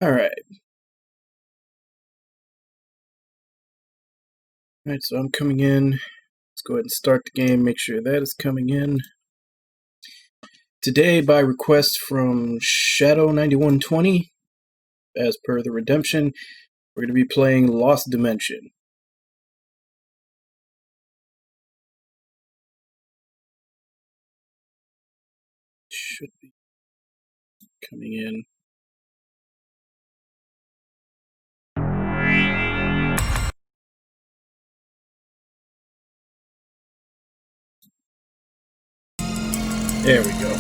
Alright. Alright, so I'm coming in. Let's go ahead and start the game, make sure that is coming in. Today, by request from Shadow9120, as per the redemption, we're going to be playing Lost Dimension. Should be coming in. There we go.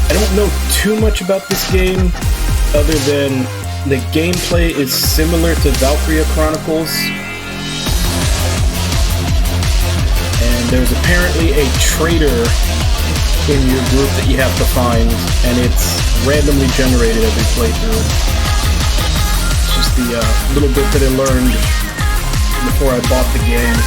I don't know too much about this game, other than the gameplay is similar to Valkyria Chronicles. And there's apparently a traitor in your group that you have to find, and it's randomly generated every playthrough. It's just the little bit that I learned before I bought the game.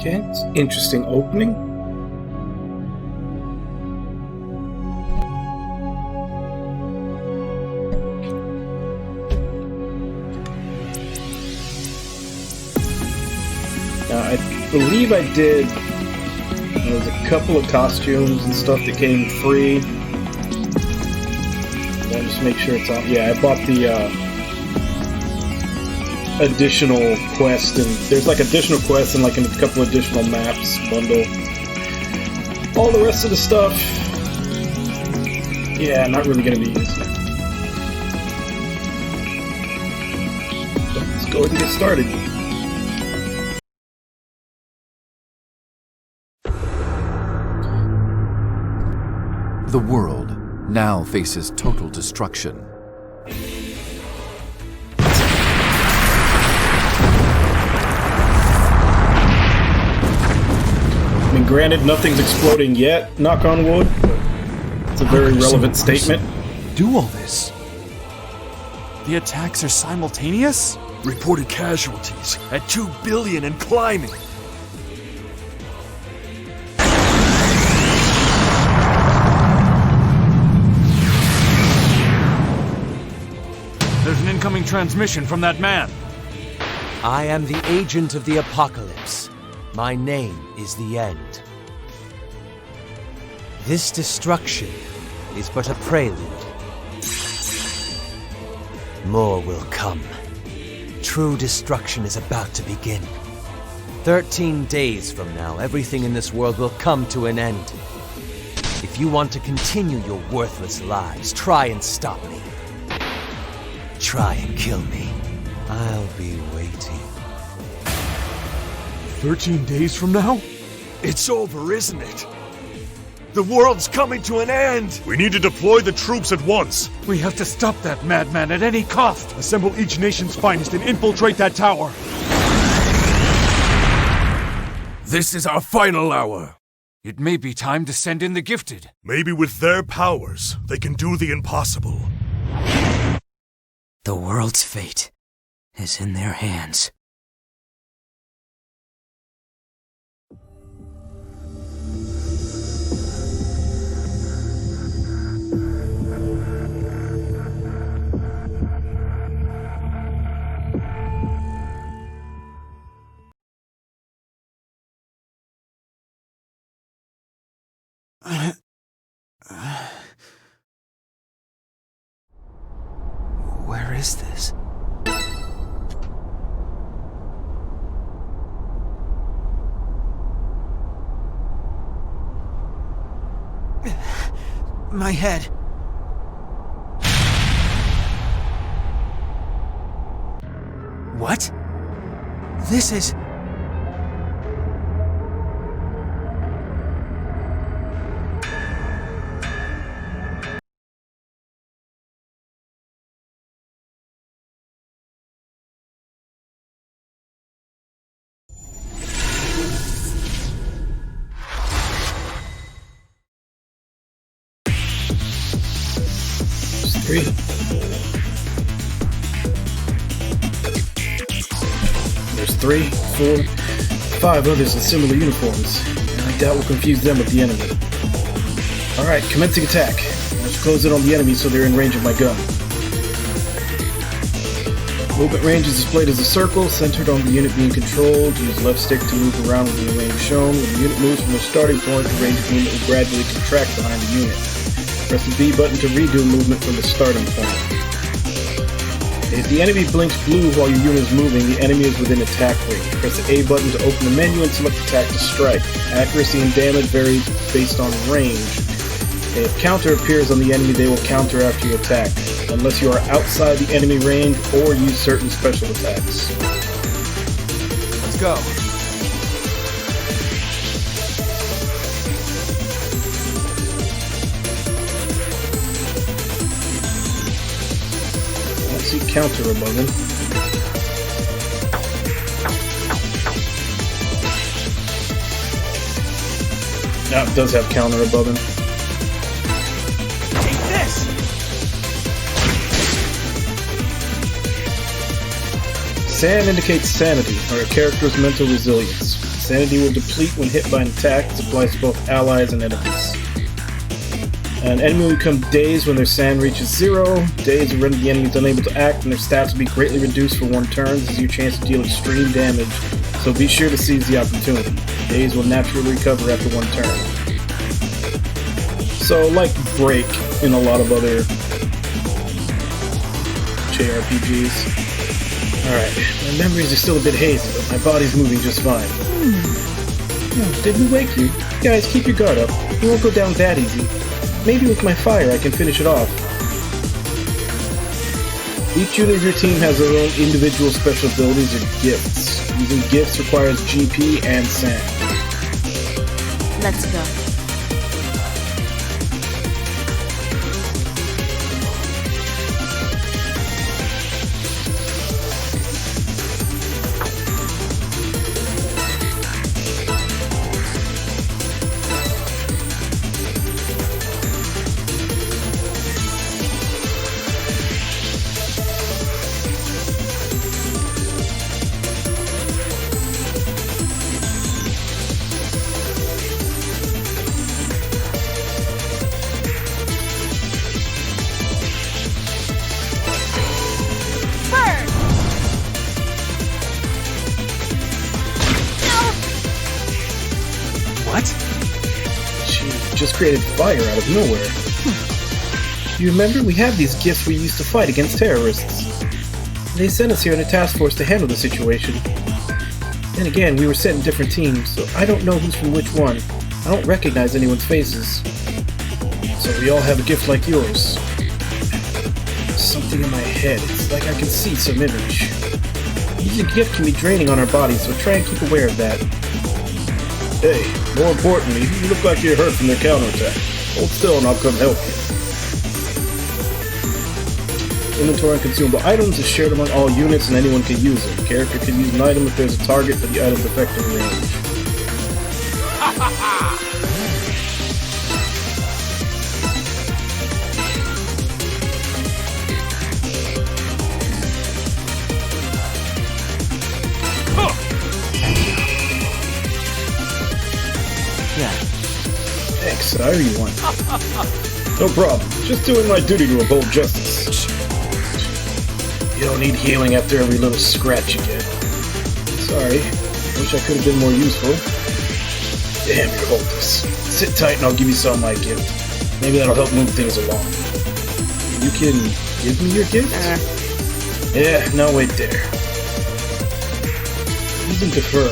Okay, it's an interesting opening. Now, I believe I did. There was a couple of costumes and stuff that came free. I'll just make sure it's on. Yeah, I bought the additional quest, and there's like additional quests and like a couple additional maps bundle. All the rest of the stuff, yeah, not really gonna be used. Let's go ahead and get started. The world now faces total destruction. I mean, granted, nothing's exploding yet, knock on wood, but it's a very relevant statement. Do all this? The attacks are simultaneous? Reported casualties at 2 billion and climbing. There's an incoming transmission from that man. I am the agent of the apocalypse. My name is the End. This destruction is but a prelude. More will come. True destruction is about to begin. 13 days from now, everything in this world will come to an end. If you want to continue your worthless lives, try and stop me. Try and kill me. I'll be waiting. 13 days from now? It's over, isn't it? The world's coming to an end! We need to deploy the troops at once. We have to stop that madman at any cost. Assemble each nation's finest and infiltrate that tower. This is our final hour. It may be time to send in the gifted. Maybe with their powers, they can do the impossible. The world's fate is in their hands. Where is this? My head. What? This is... Three. There's 3, 4, 5 others in similar uniforms, and I doubt we'll confuse them with the enemy. Alright, commencing attack. Let's close in on the enemy so they're in range of my gun. Movement range is displayed as a circle, centered on the unit being controlled. Use left stick to move around within the range shown. When the unit moves from the starting point, the range of the unit will gradually contract behind the unit. Press the B button to redo movement from the starting point. If the enemy blinks blue while your unit is moving, the enemy is within attack range. Press the A button to open the menu and select attack to strike. Accuracy and damage vary based on range. If counter appears on the enemy, they will counter after you attack, unless you are outside the enemy range or use certain special attacks. Let's go. I see counter above him. Now it does have counter above him. Take this! Sand indicates sanity, or a character's mental resilience. Sanity will deplete when hit by an attack. This applies to both allies and enemies. An enemy will become dazed when their sand reaches 0. Dazed will render the enemy unable to act, and their stats will be greatly reduced for 1 turn. This is your chance to deal extreme damage, so be sure to seize the opportunity. Dazed will naturally recover after 1 turn. So, like Break in a lot of other JRPGs. Alright, my memories are still a bit hazy, but my body's moving just fine. Oh, did we wake you? Guys, keep your guard up. It won't go down that easy. Maybe with my fire I can finish it off. Each unit of your team has their own individual special abilities or gifts. Using gifts requires GP and sand. Let's go. What? She just created fire out of nowhere. You remember? We have these gifts we used to fight against terrorists. They sent us here in a task force to handle the situation. Then again, we were sent in different teams, so I don't know who's from which one. I don't recognize anyone's faces. So we all have a gift like yours. Something in my head. It's like I can see some image. Using a gift can be draining on our bodies, so try and keep aware of that. Hey, more importantly, you look like you're hurt from their counterattack. Hold still and I'll come help you. Inventory and consumable items is shared among all units and anyone can use it. Character can use an item if there's a target for the item's effective range. However you want. No problem. Just doing my duty to uphold justice. You don't need healing after every little scratch you get. Sorry. Wish I could have been more useful. Damn, you're hopeless. Sit tight and I'll give you some of my gift. Maybe that'll help move things along. You can give me your gift? Yeah, no, wait there. Using Defer.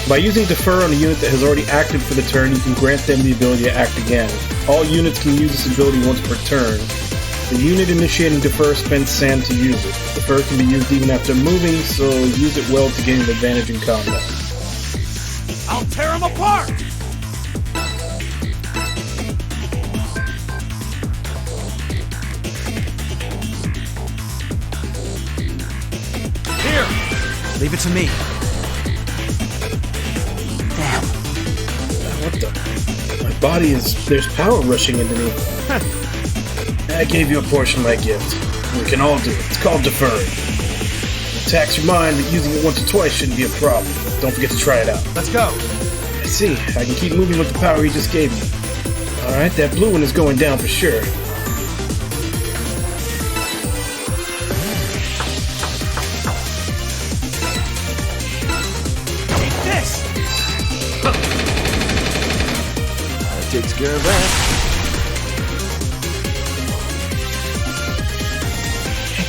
By using Defer on a unit that has already acted for the turn, you can grant them the ability to act again. All units can use this ability once per turn. The unit initiating Defer spends sand to use it. Defer can be used even after moving, so use it well to gain an advantage in combat. I'll tear him apart! Here! Leave it to me. Damn. What the? My body is... there's power rushing into me. I gave you a portion of my gift. We can all do it. It's called Deferring. It attacks your mind, but using it once or twice shouldn't be a problem. Don't forget to try it out. Let's go. I see. I can keep moving with the power he just gave me. Alright, that blue one is going down for sure. Take this! That takes care of that.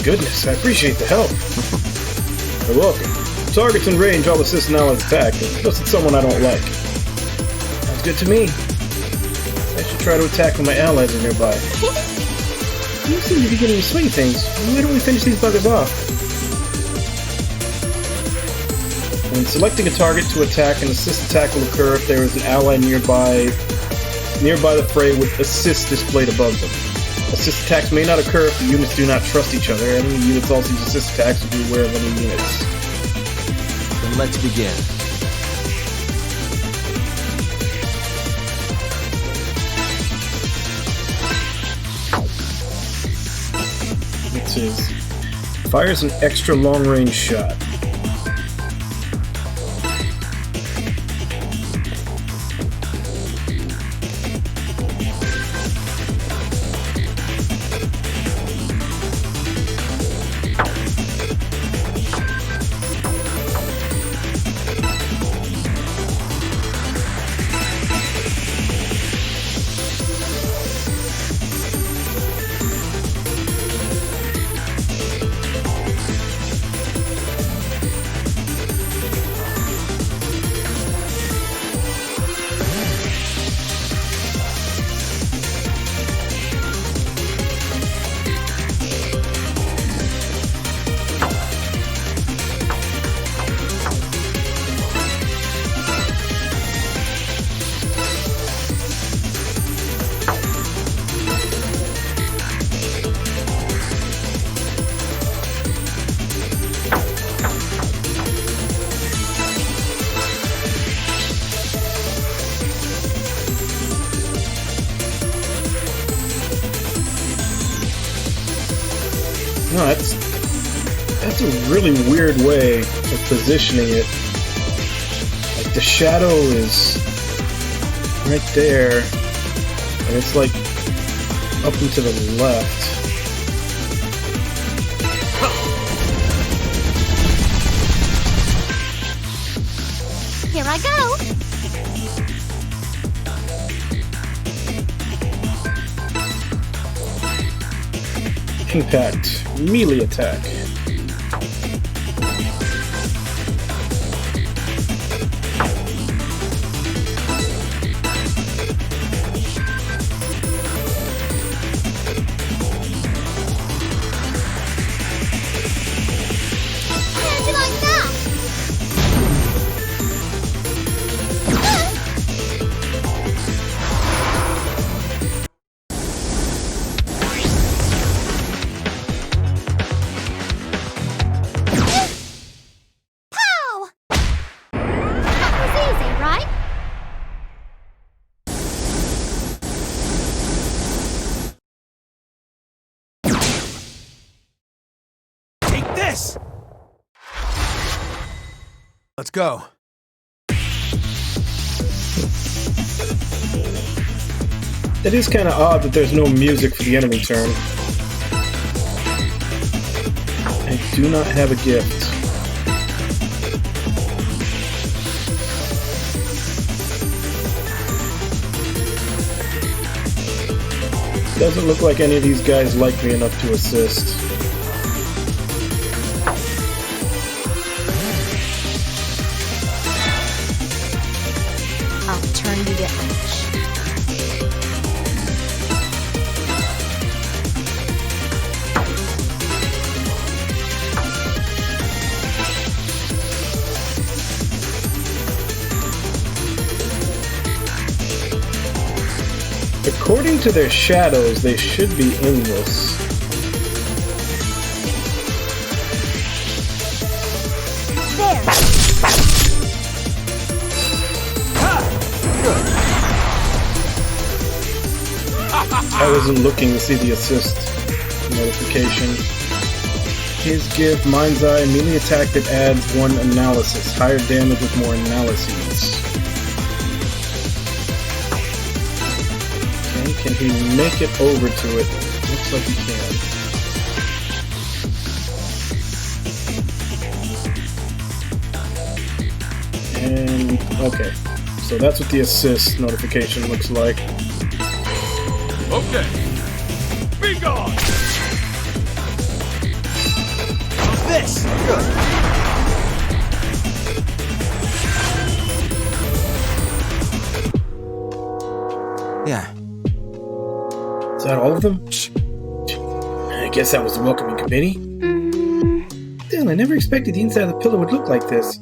Goodness, I appreciate the help. You're welcome. Targets in range, I'll assist an ally's attack, unless it's someone I don't like. Sounds good to me. I should try to attack when my allies are nearby. You seem to be getting the swing of things. Why don't we finish these buggers off? When selecting a target to attack, an assist attack will occur if there is an ally nearby the fray with assist displayed above them. Assist attacks may not occur if the units do not trust each other. Enemy units also use assist attacks, so be aware of enemy units. Then let's begin. It says, fires an extra long-range shot. No, that's a really weird way of positioning it. Like the shadow is right there, and it's like up and to the left. Here I go. Impact. Melee attack. How'd you like that? Pow! That was easy, right? Take this! Let's go. It is kind of odd that there's no music for the enemy turn. I do not have a gift. Doesn't look like any of these guys like me enough to assist. I'll turn you to ash. According to their shadows, they should be in this. There! I wasn't looking to see the assist notification. His gift, Mind's Eye, melee attack that adds 1 analysis. Higher damage with more analyses. Okay, can he make it over to it? Looks like he can. And, okay. So that's what the assist notification looks like. Okay. Be gone! This! Good. Yeah. Is that all of them? I guess that was the welcoming committee. Still, I never expected the inside of the pillar would look like this.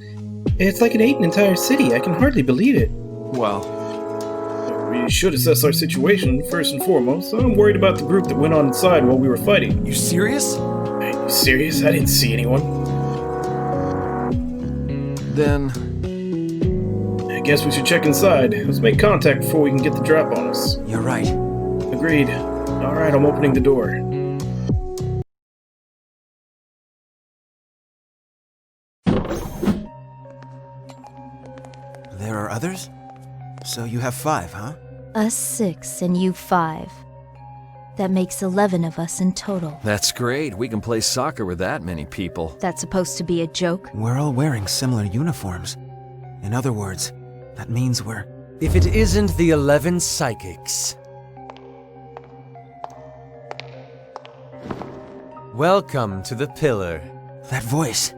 It's like it ate an entire city. I can hardly believe it. Well, We should assess our situation, first and foremost. I'm worried about the group that went on inside while we were fighting. you serious? Are you serious? I didn't see anyone. Then, I guess we should check inside. Let's make contact before we can get the drop on us. You're right. Agreed. Alright, I'm opening the door. There are others? So you have 5, huh? Us 6 and you 5. That makes 11 of us in total. that's great. We can play soccer with that many people. That's supposed to be a joke? We're all wearing similar uniforms. In other words, that means we're... If it isn't the 11 psychics. Welcome to the pillar. That voice.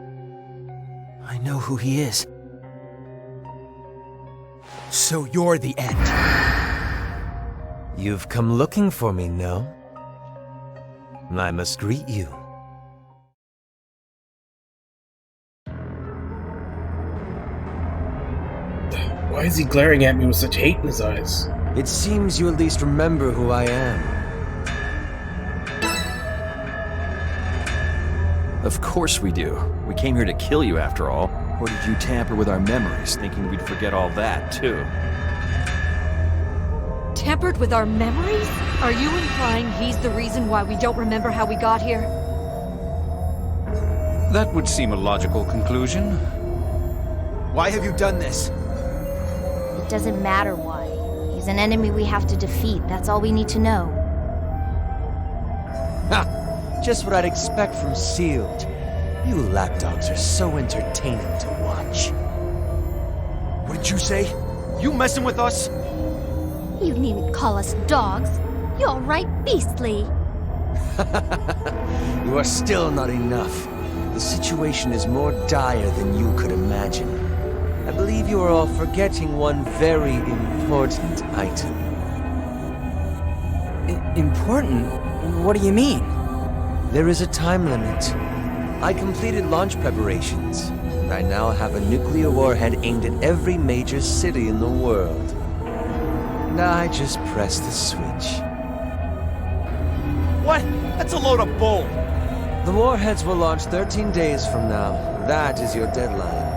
I know who he is. So you're the end. You've come looking for me, no? I must greet you. Why is he glaring at me with such hate in his eyes? It seems you at least remember who I am. Of course we do. We came here to kill you after all. Or did you tamper with our memories, thinking we'd forget all that, too? Tampered with our memories? Are you implying he's the reason why we don't remember how we got here? That would seem a logical conclusion. Why have you done this? It doesn't matter why. He's an enemy we have to defeat. That's all we need to know. Ha! Just what I'd expect from Sealed. You lapdogs are so entertaining to watch. What did you say? You messing with us? You needn't call us dogs. You're right beastly. You are still not enough. The situation is more dire than you could imagine. I believe you are all forgetting one very important item. Important? What do you mean? There is a time limit. I completed launch preparations, and I now have a nuclear warhead aimed at every major city in the world. And I just press the switch. What? That's a load of bull. The warheads will launch 13 days from now. That is your deadline.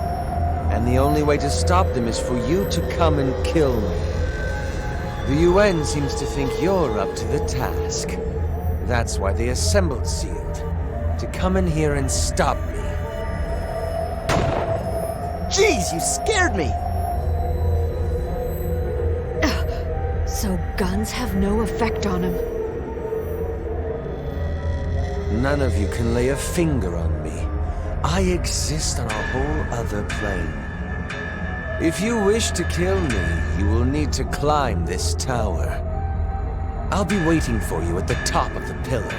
And the only way to stop them is for you to come and kill me. The UN seems to think you're up to the task. That's why they assembled Sealed. To come in here and stop me. Jeez, you scared me! So guns have no effect on him. None of you can lay a finger on me. I exist on a whole other plane. If you wish to kill me, you will need to climb this tower. I'll be waiting for you at the top of the pillar.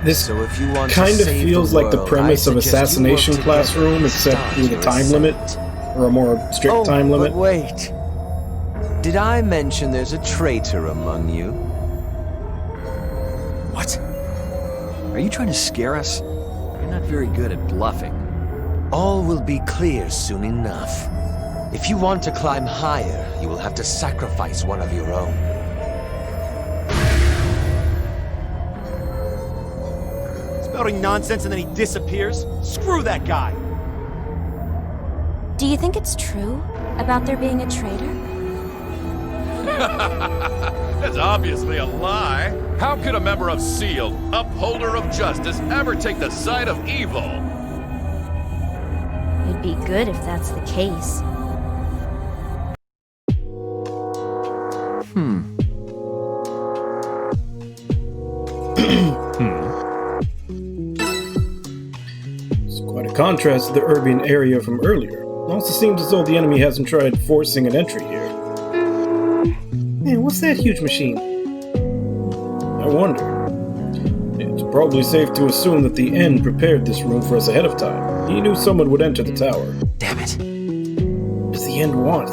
This so if you want kind to of save feels the like the world, premise I of suggest you Assassination work Classroom, together except to with a start time your limit, ascent. or a more strict time limit. But wait. Did I mention there's a traitor among you? What? Are you trying to scare us? You're not very good at bluffing. All will be clear soon enough. If you want to climb higher, you will have to sacrifice one of your own. Spouting nonsense and then he disappears? Screw that guy! Do you think it's true about there being a traitor? That's obviously a lie. How could a member of SEAL, upholder of justice, ever take the side of evil? It'd be good if that's the case. It's quite a contrast to the urban area from earlier. It also seems as though the enemy hasn't tried forcing an entry here. Man, what's that huge machine? I wonder. It's probably safe to assume that the End prepared this room for us ahead of time. He knew someone would enter the tower. Damn it. What does the End want?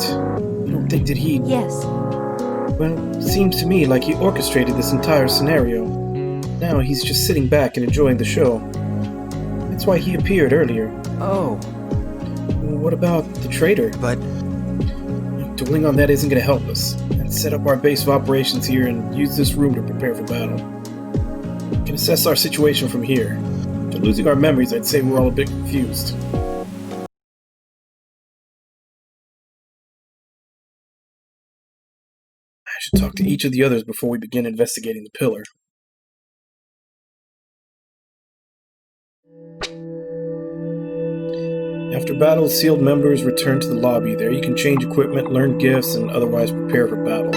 You don't think that he... Yes. Well, it seems to me like he orchestrated this entire scenario. Now he's just sitting back and enjoying the show. That's why he appeared earlier. Oh. What about the traitor? But... Dwelling on that isn't going to help us. Let's set up our base of operations here and use this room to prepare for battle. We can assess our situation from here. After losing our memories, I'd say we're all a bit confused. I should talk to each of the others before we begin investigating the pillar. After battle, sealed members return to the lobby. There you can change equipment, learn gifts, and otherwise prepare for battle.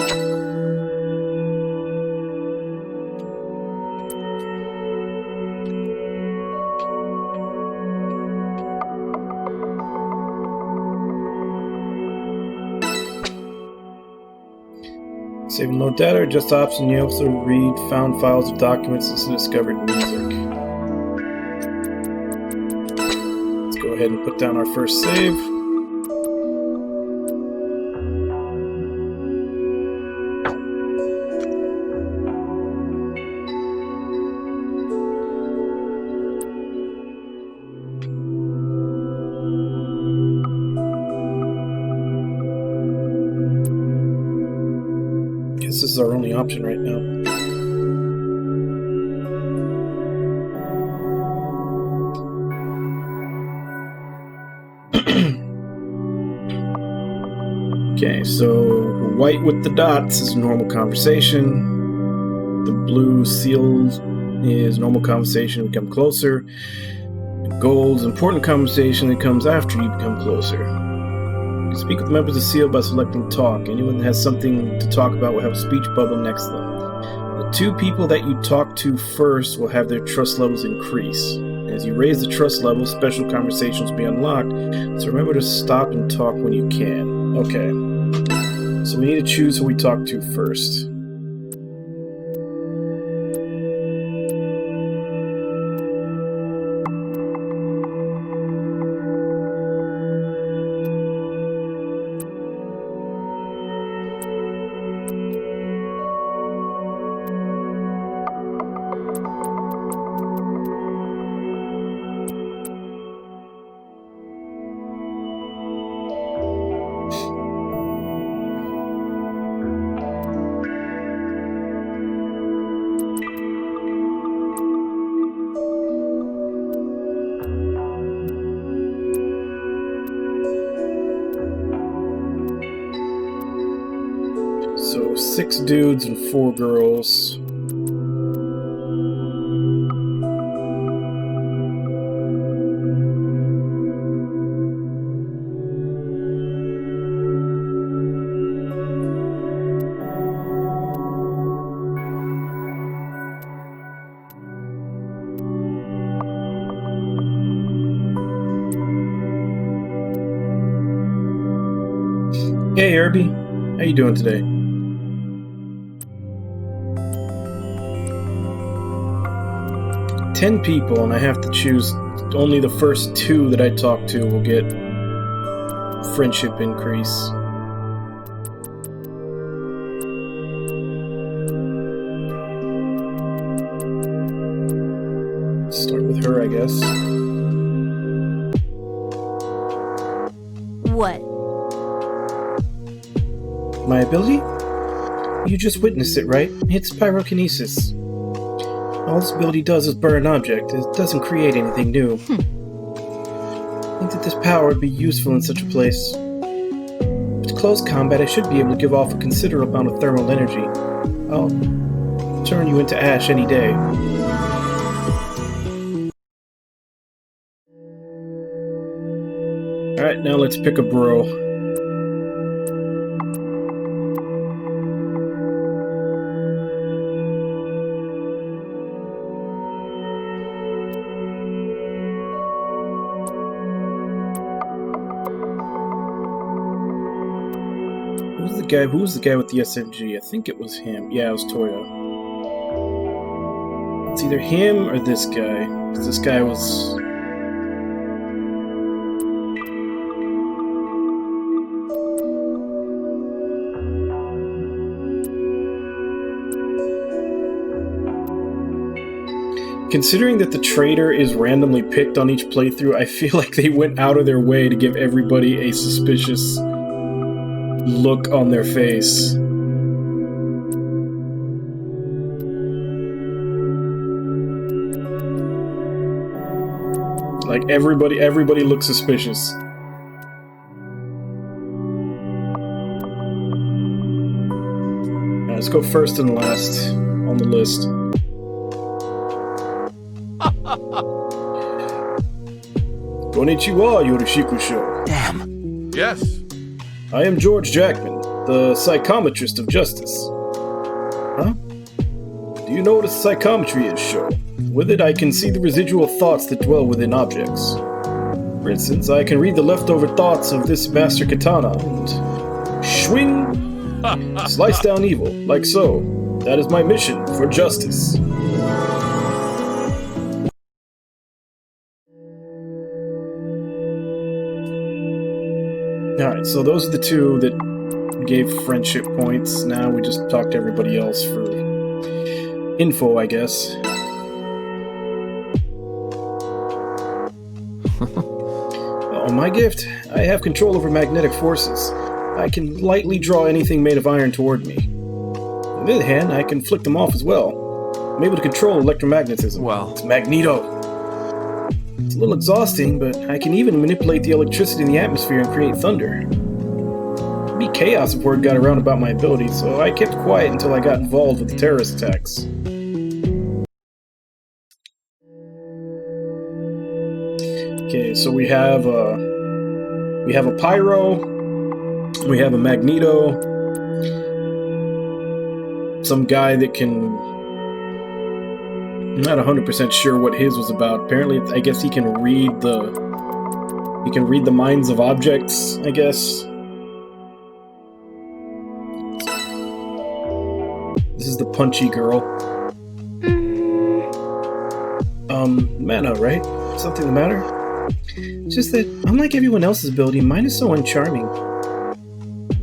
Save and load data, adjust options. You also read found files of documents and discovered music. Go ahead and put down our first save. Guess this is our only option right now. Okay, so white with the dots is normal conversation. The blue seal is normal conversation, we come closer. And gold is important conversation that comes after you become closer. You can speak with members of SEAL by selecting talk. Anyone that has something to talk about will have a speech bubble next to them. The two people that you talk to first will have their trust levels increase. As you raise the trust level, special conversations will be unlocked, so remember to stop and talk when you can. Okay. So we need to choose who we talk to first. So 6 dudes and 4 girls. Hey, Herbie. How you doing today? Ten people, and I have to choose only the first 2 that I talk to will get friendship increase. Start with her, I guess. What? My ability? You just witnessed it, right? It's pyrokinesis. All this ability does is burn an object. It doesn't create anything new. I think that this power would be useful in such a place. With close combat, I should be able to give off a considerable amount of thermal energy. I'll turn you into ash any day. Alright, now let's pick a bro. Who was the guy with the SMG? I think it was him. Yeah, it was Toyo. It's either him or this guy. 'Cause this guy was... Considering that the traitor is randomly picked on each playthrough, I feel like they went out of their way to give everybody a suspicious look on their face. Like everybody looks suspicious. Alright, let's go first and last on the list. Konnichiwa, Yorishikusho. Damn. Yes. I am George Jackman, the psychometrist of justice. Huh? Do you know what a psychometry is, Sho? With it, I can see the residual thoughts that dwell within objects. For instance, I can read the leftover thoughts of this master katana and swing, slice down evil, like so. That is my mission for justice. Alright, so those are the 2 that gave friendship points. Now we just talk to everybody else for info, I guess. Oh, my gift. I have control over magnetic forces. I can lightly draw anything made of iron toward me. On the other hand, I can flick them off as well. I'm able to control electromagnetism. Well, it's Magneto. It's a little exhausting, but I can even manipulate the electricity in the atmosphere and create thunder. It'd be chaos if word got around about my abilities, so I kept quiet until I got involved with the terrorist attacks. Okay, so we have a Pyro, we have a Magneto, some guy that can... I'm not 100% sure what his was about. Apparently, I guess he can read the minds of objects, I guess. This is the punchy girl. Mana, right? Something the matter? It's just that, unlike everyone else's ability, mine is so uncharming.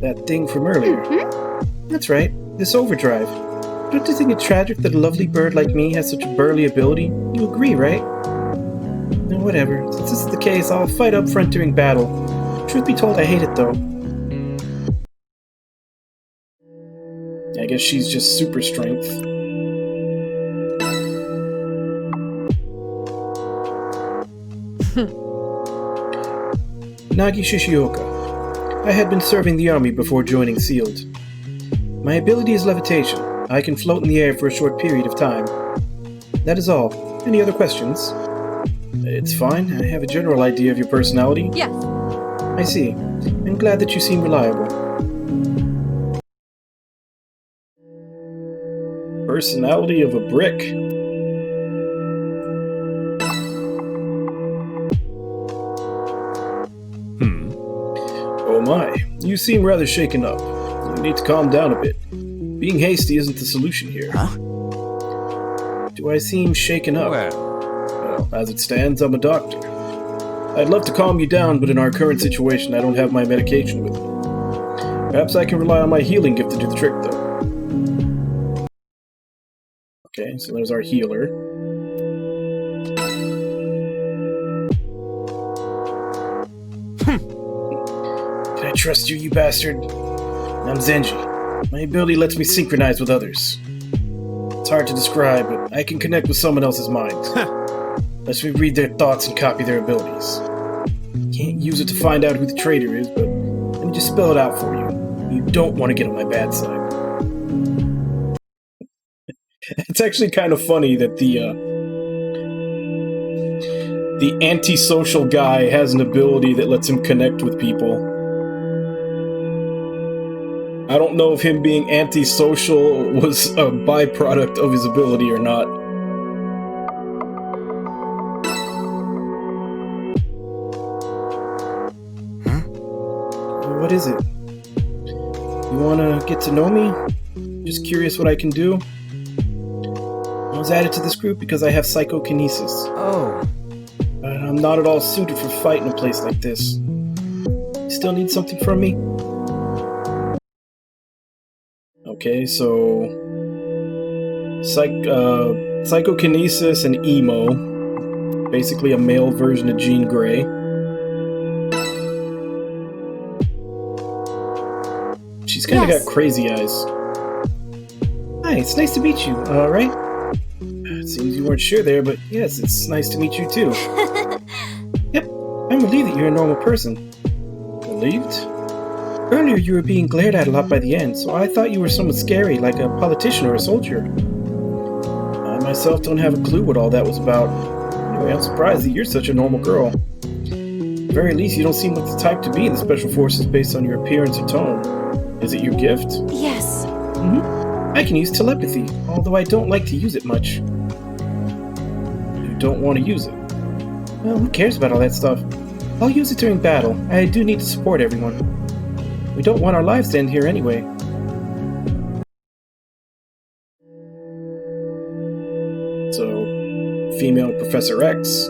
That thing from earlier. That's right, this overdrive. Don't you think it tragic that a lovely bird like me has such a burly ability? You agree, right? No, whatever. Since this is the case, I'll fight up front during battle. Truth be told, I hate it, though. I guess she's just super strength. Nagi Shishioka. I had been serving the army before joining SEALD. My ability is levitation. I can float in the air for a short period of time. That is all. Any other questions? It's fine. I have a general idea of your personality. Yes. I see. I'm glad that you seem reliable. Personality of a brick. Oh my. You seem rather shaken up. You need to calm down a bit. Being hasty isn't the solution here. Huh? Do I seem shaken up? Well, as it stands, I'm a doctor. I'd love to calm you down, but in our current situation, I don't have my medication with me. Perhaps I can rely on my healing gift to do the trick, though. Okay, so there's our healer. Can I trust you, you bastard? I'm Zenji. My ability lets me synchronize with others. It's hard to describe, but I can connect with someone else's mind. Lets me read their thoughts and copy their abilities. Can't use it to find out who the traitor is, but let me just spell it out for you. You don't want to get on my bad side. It's actually kind of funny that the antisocial guy has an ability that lets him connect with people. I don't know if him being antisocial was a byproduct of his ability or not. What is it? You wanna get to know me? Just curious what I can do? I was added to this group because I have psychokinesis. Oh. But I'm not at all suited for fight in a place like this. You still need something from me? Okay, so... psychokinesis and emo. Basically a male version of Jean Grey. She's kind of got crazy eyes. Hi, it's nice to meet you, right? It seems you weren't sure there, but yes, it's nice to meet you too. Yep, I'm relieved that you're a normal person. Relieved? Earlier you were being glared at a lot by the end, so I thought you were someone scary, like a politician or a soldier. I myself don't have a clue what all that was about. Anyway, I'm surprised that you're such a normal girl. At the very least, you don't seem like the type to be in the Special Forces based on your appearance or tone. Is it your gift? Yes. I can use telepathy, although I don't like to use it much. You don't want to use it? Well, who cares about all that stuff? I'll use it during battle. I do need to support everyone. We don't want our lives to end here anyway. So, female Professor X.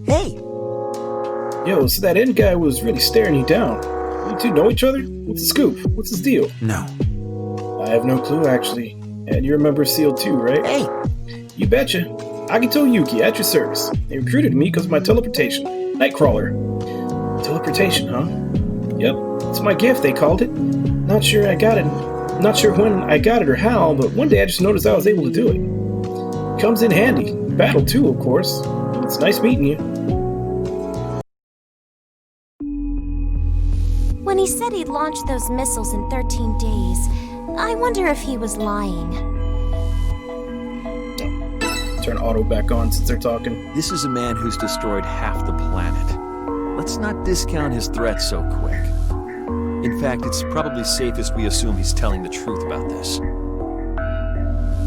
Hey! Yo, so that end guy was really staring you down. You two know each other? What's the scoop? What's his deal? No. I have no clue, actually. And you're a member of SEAL 2, right? Hey! You betcha. Agito Yuki, at your service. They recruited me because of my teleportation. Nightcrawler. Teleportation, huh? Yep, it's my gift, they called it. Not sure I got it. Not sure when I got it or how, but one day I just noticed I was able to do it. Comes in handy. Battle too, of course. It's nice meeting you. When he said he'd launched those missiles in 13 days, I wonder if he was lying. Turn auto back on since they're talking. This is a man who's destroyed half the planet. Let's not discount his threat so quick. In fact, it's probably safest we assume he's telling the truth about this.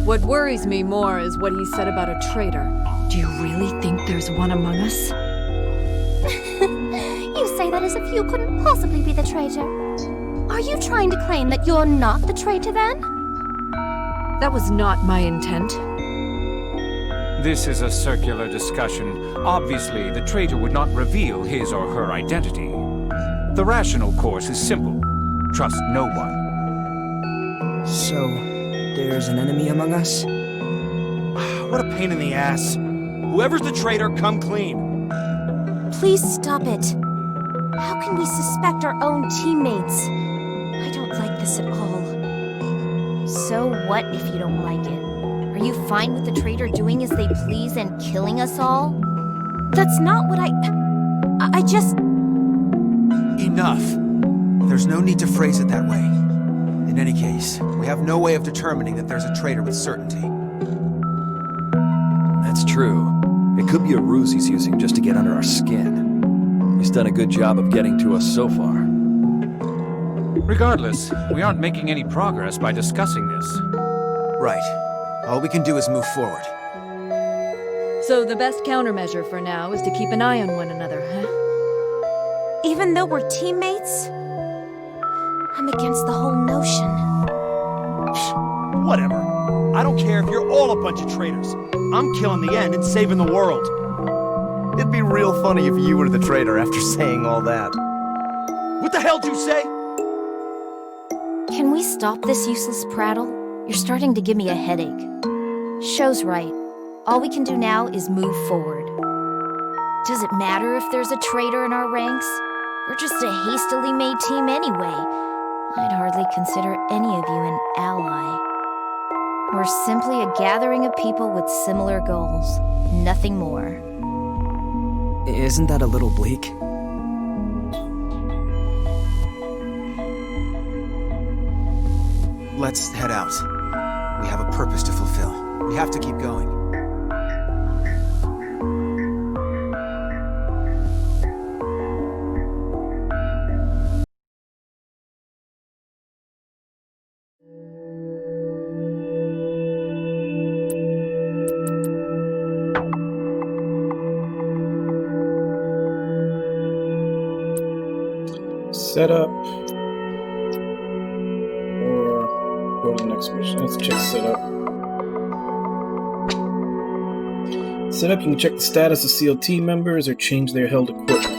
What worries me more is what he said about a traitor. Do you really think there's one among us? You say that as if you couldn't possibly be the traitor. Are you trying to claim that you're not the traitor then? That was not my intent. This is a circular discussion. Obviously, the traitor would not reveal his or her identity. The rational course is simple. Trust no one. So, there's an enemy among us? What a pain in the ass. Whoever's the traitor, come clean. Please stop it. How can we suspect our own teammates? I don't like this at all. So what if you don't like it? Are you fine with the traitor doing as they please and killing us all? That's not what I just... Enough. There's no need to phrase it that way. In any case, we have no way of determining that there's a traitor with certainty. That's true. It could be a ruse he's using just to get under our skin. He's done a good job of getting to us so far. Regardless, we aren't making any progress by discussing this. Right. All we can do is move forward. So the best countermeasure for now is to keep an eye on one another, huh? Even though we're teammates? I'm against the whole notion. Whatever. I don't care if you're all a bunch of traitors. I'm killing the End and saving the world. It'd be real funny if you were the traitor after saying all that. What the hell did you say? Can we stop this useless prattle? You're starting to give me a headache. Show's right. All we can do now is move forward. Does it matter if there's a traitor in our ranks? We're just a hastily made team anyway. I'd hardly consider any of you an ally. We're simply a gathering of people with similar goals. Nothing more. Isn't that a little bleak? Let's head out. We have a purpose to fulfill. We have to keep going. Set up. Or go to the next mission. Let's check setup. Setup, you can check the status of SEAL team members or change their held equipment.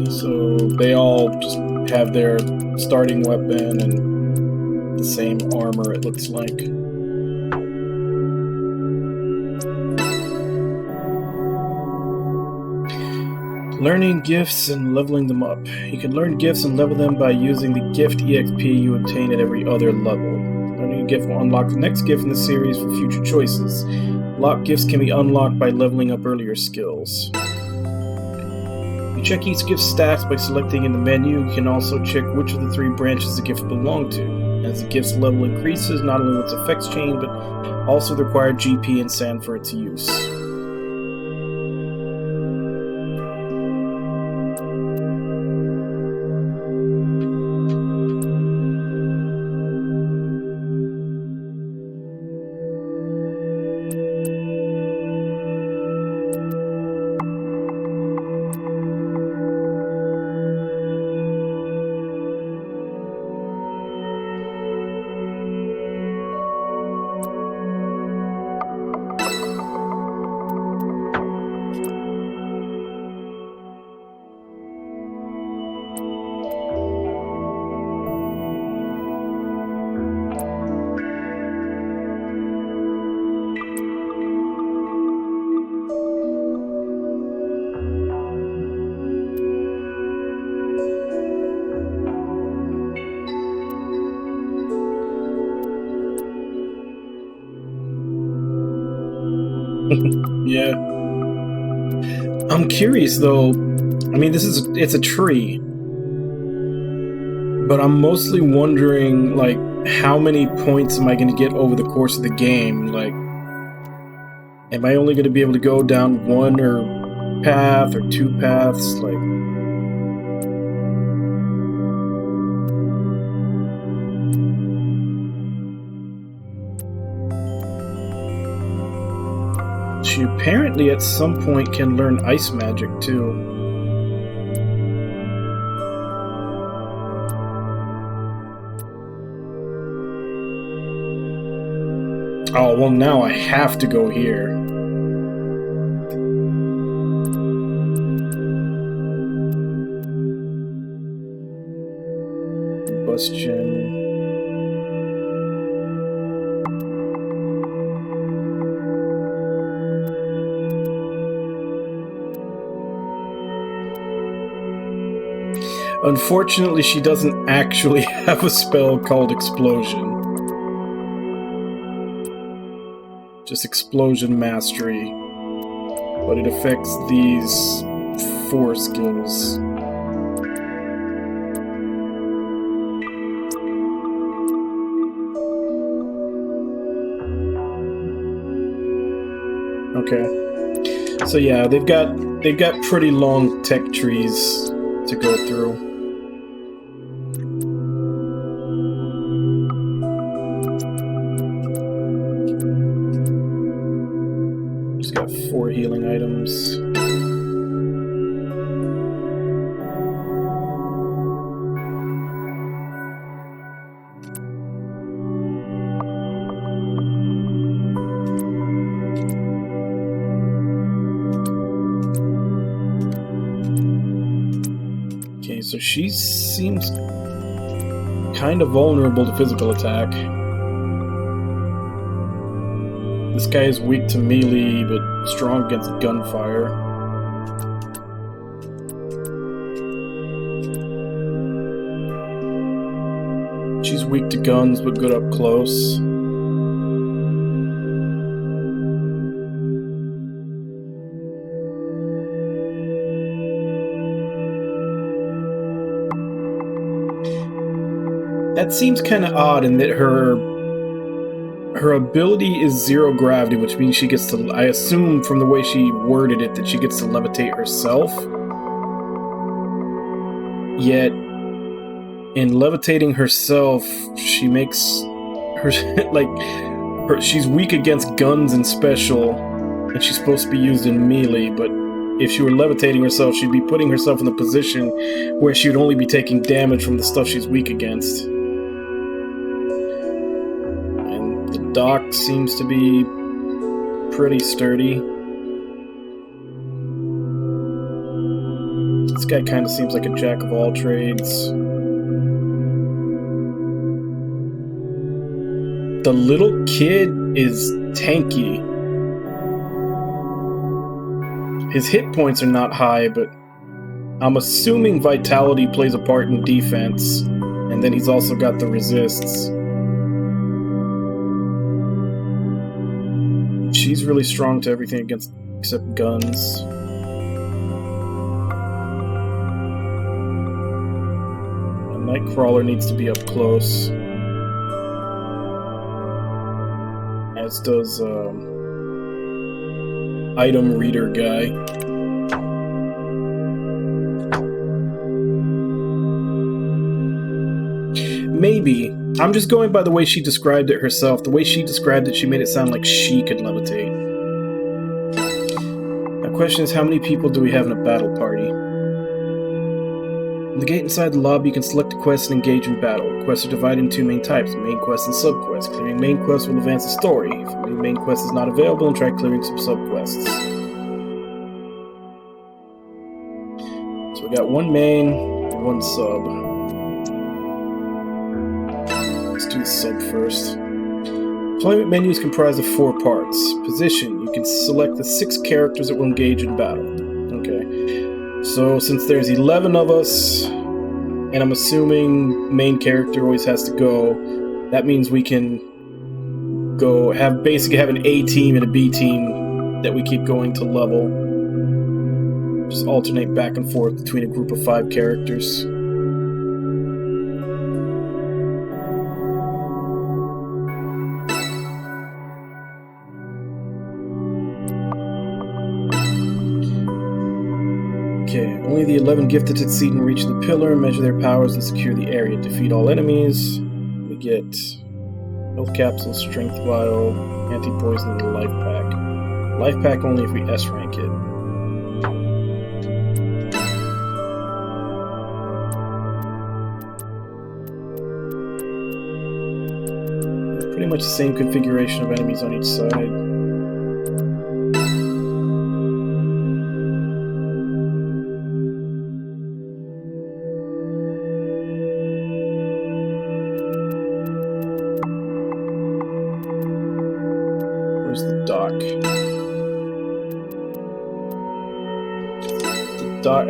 So they all just have their starting weapon and the same armor, it looks like. Learning gifts and leveling them up. You can learn gifts and level them by using the gift EXP you obtain at every other level. Learning a gift will unlock the next gift in the series for future choices. Locked gifts can be unlocked by leveling up earlier skills. You check each gift's stats by selecting in the menu. You can also check which of the 3 branches the gift belongs to. As the gift's level increases, not only will its effects change, but also the required GP and SAN for its use. Yeah. I'm curious though. I mean, it's a tree. But I'm mostly wondering, like, how many points am I going to get over the course of the game? Like, am I only going to be able to go down one or path or 2 paths? Like, she apparently at some point can learn ice magic too. Oh, well, now I have to go here. Combustion. Unfortunately, she doesn't actually have a spell called Explosion. Just Explosion Mastery. But it affects these 4 skills. Okay. So yeah, they've got pretty long tech trees to go through. Just got 4 healing items. So she seems kind of vulnerable to physical attack. This guy is weak to melee, but strong against gunfire. She's weak to guns, but good up close. That seems kind of odd in that her ability is 0 gravity, which means she gets to, I assume from the way she worded it, that she gets to levitate herself. Yet, in levitating herself, she makes her, she's weak against guns and special, and she's supposed to be used in melee, but if she were levitating herself, she'd be putting herself in the position where she would only be taking damage from the stuff she's weak against. Doc seems to be pretty sturdy. This guy kind of seems like a jack of all trades. The little kid is tanky. His hit points are not high, but I'm assuming vitality plays a part in defense, and then he's also got the resists. She's really strong to everything except guns. A Nightcrawler needs to be up close. As does item reader guy. Maybe. I'm just going by the way she described it herself. The way she described it, she made it sound like she could levitate. The question is, how many people do we have in a battle party? In the gate inside the lobby, you can select a quest and engage in battle. Quests are divided into 2 main types, main quests and subquests. Clearing main quests will advance the story. If a new main quest is not available, then try clearing some subquests. So we got 1 main and 1 sub. Let's do the sub first. Deployment menu is comprised of 4 parts. Position. You can select the 6 characters that will engage in battle. Okay. So since there's 11 of us, and I'm assuming main character always has to go, that means we can basically have an A team and a B team that we keep going to level. Just alternate back and forth between a group of 5 characters. Only the 11 gifted succeed in reaching the pillar, measure their powers, and secure the area. Defeat all enemies. We get health capsule, strength vial, anti-poison, and a life pack. Life pack only if we S rank it. Pretty much the same configuration of enemies on each side.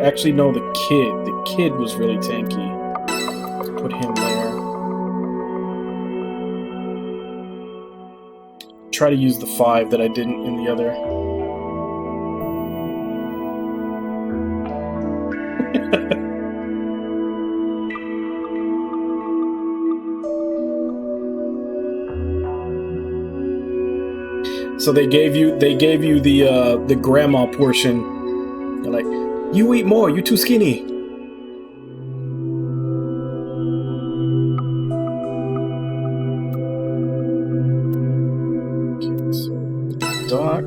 Actually, no, the kid. The kid was really tanky. Let's put him there. Try to use the 5 that I didn't in the other. So they gave you the grandma portion. They're like, you eat more. You too skinny. Okay, so Doc.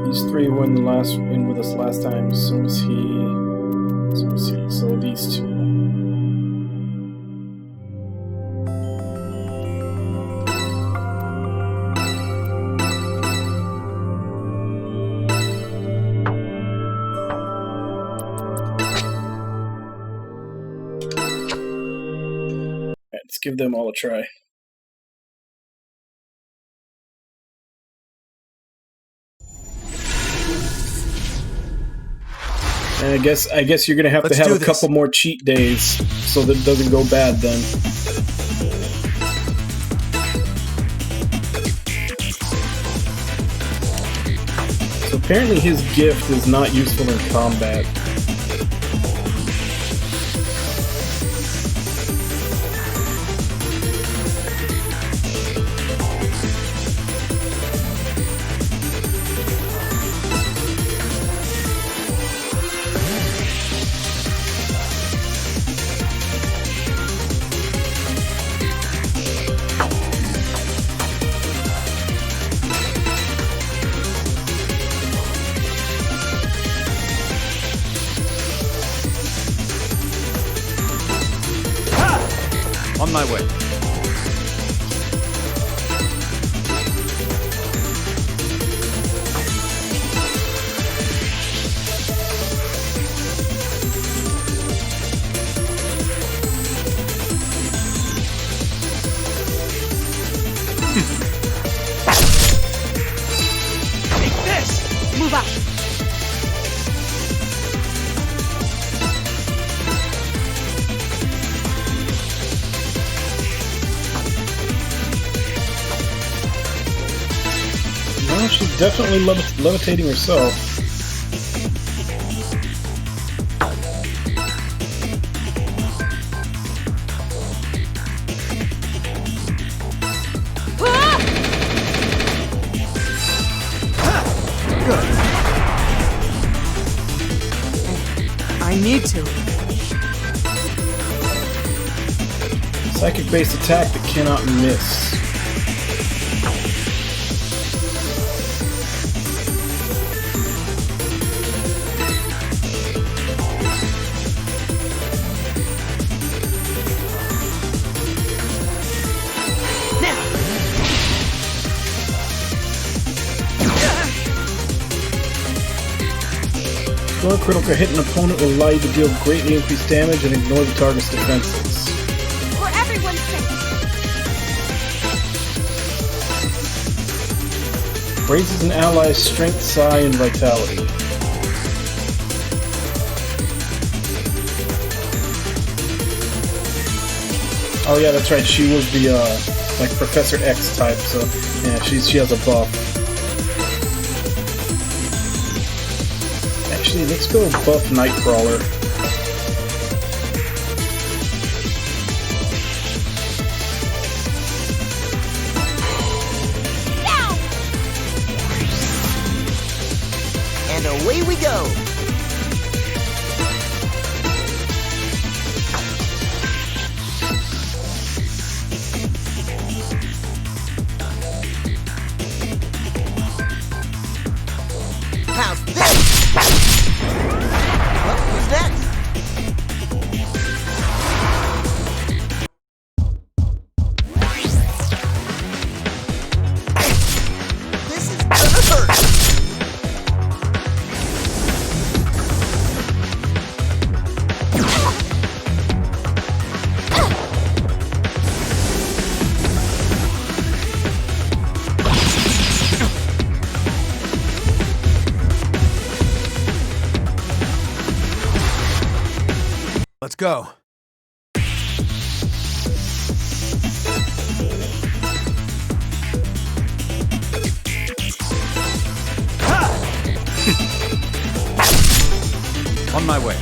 These three were in with us last time. So was he. So these two. Alright, let's give them all a try. And I guess you're gonna have to have a couple more cheat days so that it doesn't go bad then. So apparently his gift is not useful in combat. On my way. Take this! Move out! No, she's definitely levitating herself. I need to. Psychic-based attack that cannot miss. One critical hit an opponent will allow you to deal greatly increased damage and ignore the target's defenses. For everyone's sake! Raises an ally's strength, psi, and vitality. Oh yeah, that's right. She was the like Professor X type, so yeah, she has a buff. Actually, let's go buff Nightcrawler. And away we go! How's this? Well, who's next? This is gonna hurt! Let's go. my way. Is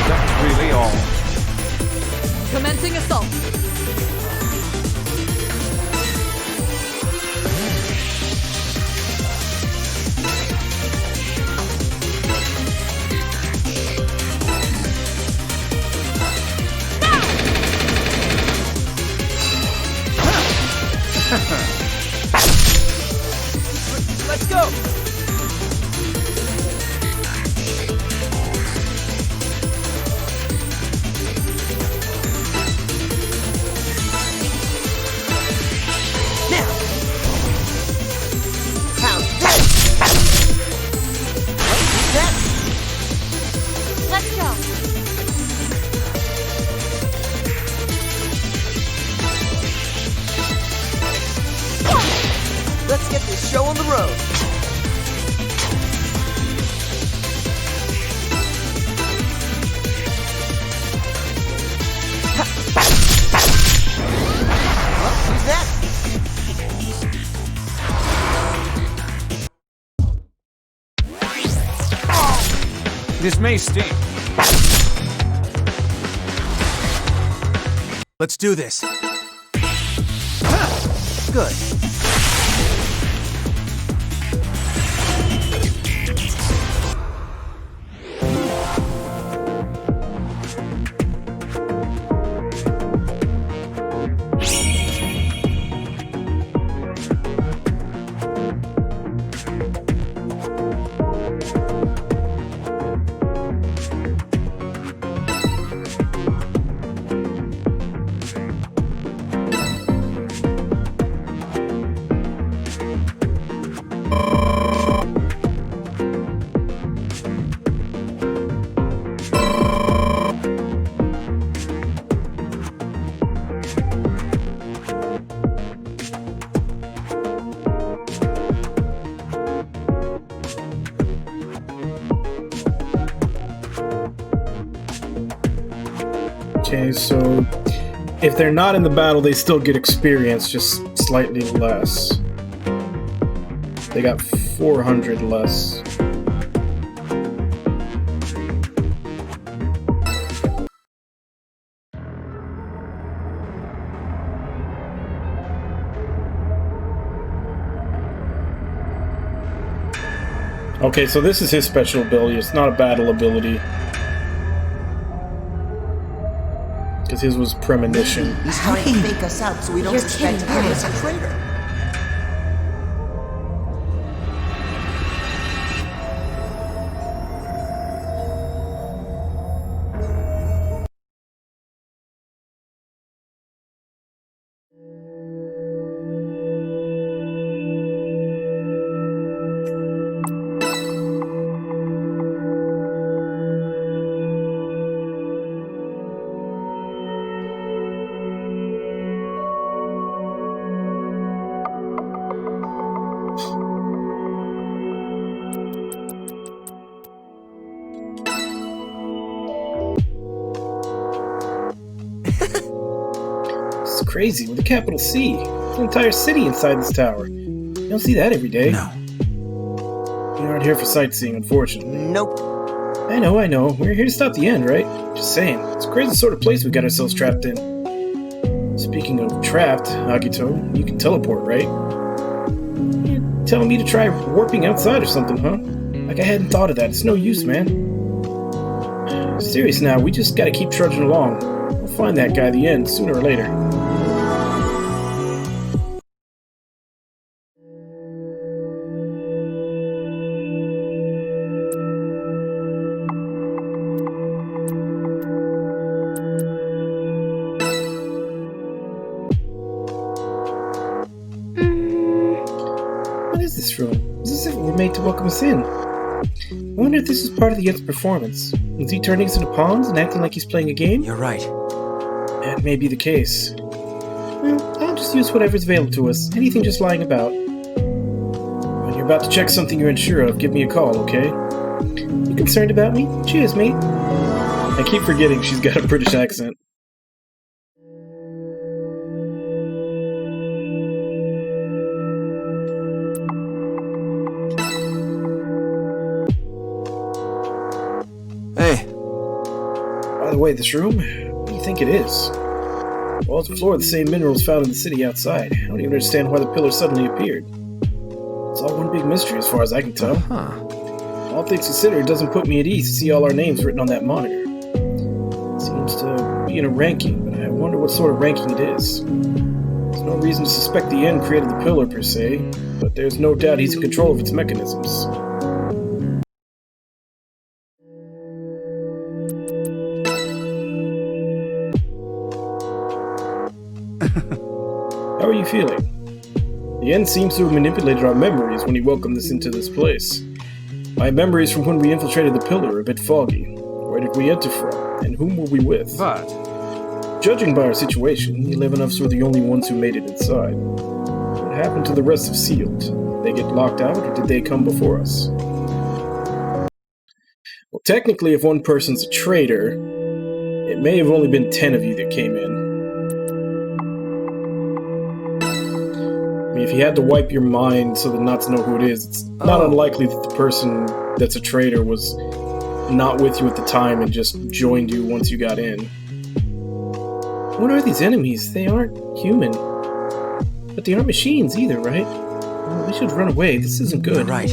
that really all? Commencing assault. Let's go! Now! How's this? What's that? Let's go. Let's get this show on the road. Well, who's that? This may sting. Let's do this. Good. Okay, so if they're not in the battle, they still get experience, just slightly less. They got 400 less. Okay, so this is his special ability. It's not a battle ability. Because his was premonition. He's trying to fake us out so we don't suspect him as a traitor. It's crazy, with a capital C. There's an entire city inside this tower. You don't see that every day. No. You aren't here for sightseeing, unfortunately. Nope. I know. We're here to stop the end, right? Just saying. It's a crazy sort of place we got ourselves trapped in. Speaking of trapped, Agito, you can teleport, right? You're telling me to try warping outside or something, huh? Like I hadn't thought of that. It's no use, man. Serious now, we just gotta keep trudging along. We'll find that guy at the end, sooner or later. What is this room? Is this if we're made to welcome us in? I wonder if this is part of the Yent's performance. Is he turning us into pawns and acting like he's playing a game? You're right. That may be the case. Well, I'll just use whatever's available to us. Anything just lying about. When you're about to check something you're unsure of, give me a call, okay? You concerned about me? Cheers, mate. I keep forgetting she's got a British accent. away, this room? What do you think it is? Walls and floor are the same minerals found in the city outside. I don't even understand why the pillar suddenly appeared. It's all one big mystery as far as I can tell. All things considered, it doesn't put me at ease to see all our names written on that monitor. It seems to be in a ranking, but I wonder what sort of ranking it is. There's no reason to suspect the End created the pillar per se, but there's no doubt he's in control of its mechanisms. How are you feeling? The End seems to have manipulated our memories when he welcomed us into this place. My memories from when we infiltrated the pillar are a bit foggy. Where did we enter from, and whom were we with? But judging by our situation, the 11 of us were the only ones who made it inside. What happened to the rest of Sealed? Did they get locked out, or did they come before us? Well, technically, if one person's a traitor, it may have only been 10 of you that came in. I mean, if you had to wipe your mind so that not to know who it is, it's not unlikely that the person that's a traitor was not with you at the time and just joined you once you got in. What are these enemies? They aren't human. But they aren't machines either, right? Well, we should run away. This isn't good. You're right.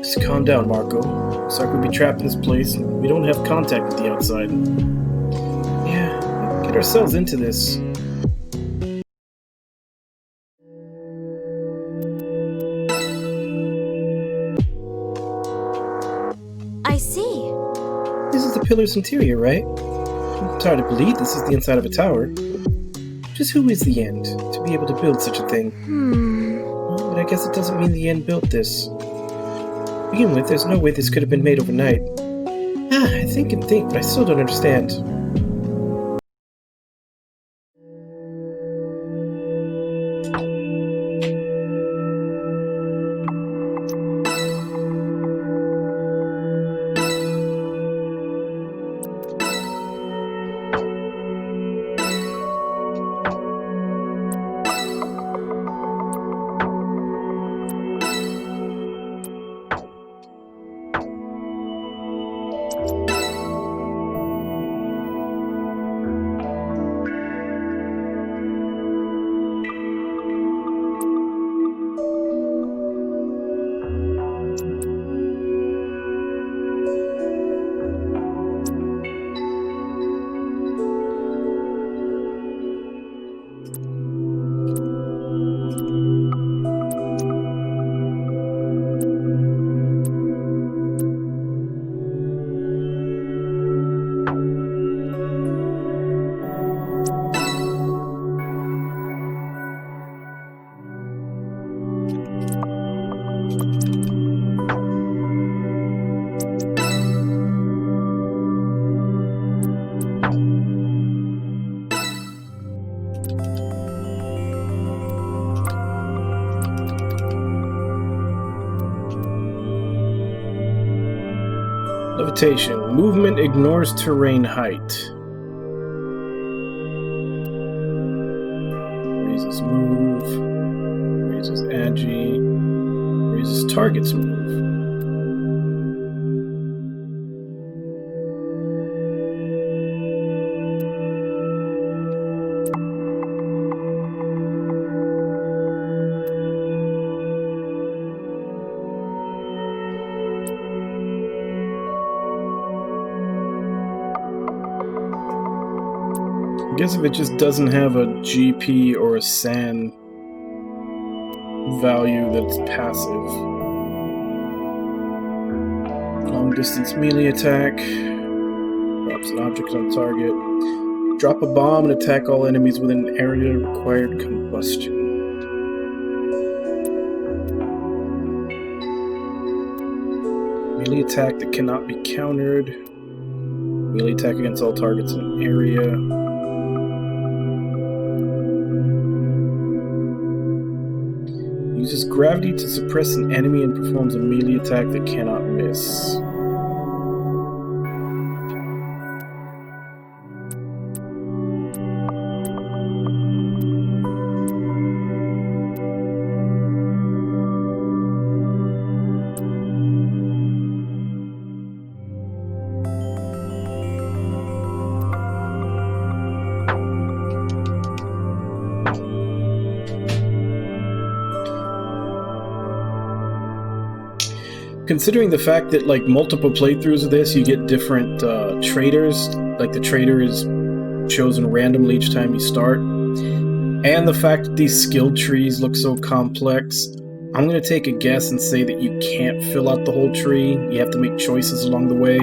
Just calm down, Marco. Looks like we'd be trapped in this place and we don't have contact with the outside. Yeah, get ourselves into this. I see. This is the pillar's interior, right? It's hard to believe this is the inside of a tower. Just who is the End to be able to build such a thing? Well, but I guess it doesn't mean the End built this. To begin with, there's no way this could have been made overnight. I think and think, but I still don't understand. Levitation. Movement ignores terrain height. Raises move. Raises agi. Raises target's move. I guess if it just doesn't have a GP or a SAN value that's passive. Long distance melee attack. Drops an object on target. Drop a bomb and attack all enemies within an area required combustion. Melee attack that cannot be countered. Melee attack against all targets in an area. Uses gravity to suppress an enemy and performs a melee attack that cannot miss. Considering the fact that, like, multiple playthroughs of this, you get different traders, like the trader is chosen randomly each time you start, and the fact that these skill trees look so complex, I'm going to take a guess and say that you can't fill out the whole tree. You have to make choices along the way.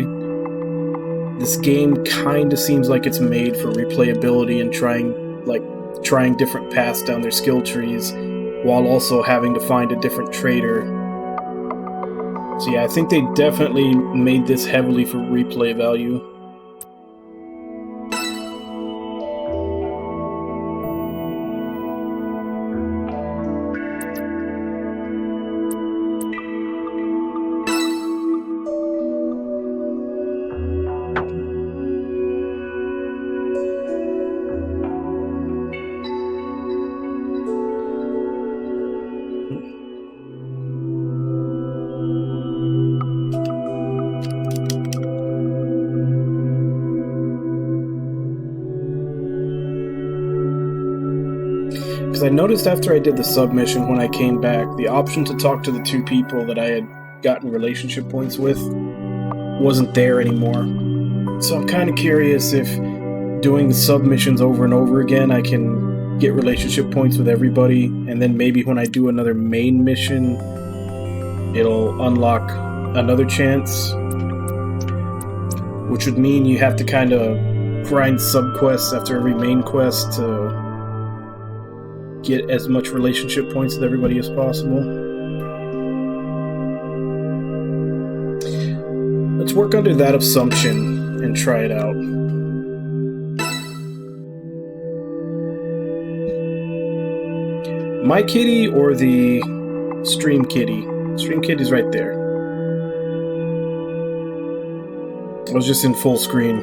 This game kind of seems like it's made for replayability and trying different paths down their skill trees while also having to find a different trader. So yeah, I think they definitely made this heavily for replay value. Because I noticed after I did the submission when I came back, the option to talk to the two people that I had gotten relationship points with wasn't there anymore. So I'm kind of curious if doing the submissions over and over again I can get relationship points with everybody, and then maybe when I do another main mission it'll unlock another chance, which would mean you have to kind of grind subquests after every main quest to get as much relationship points with everybody as possible. Let's work under that assumption and try it out. My kitty or the stream kitty? Stream kitty's right there. I was just in full screen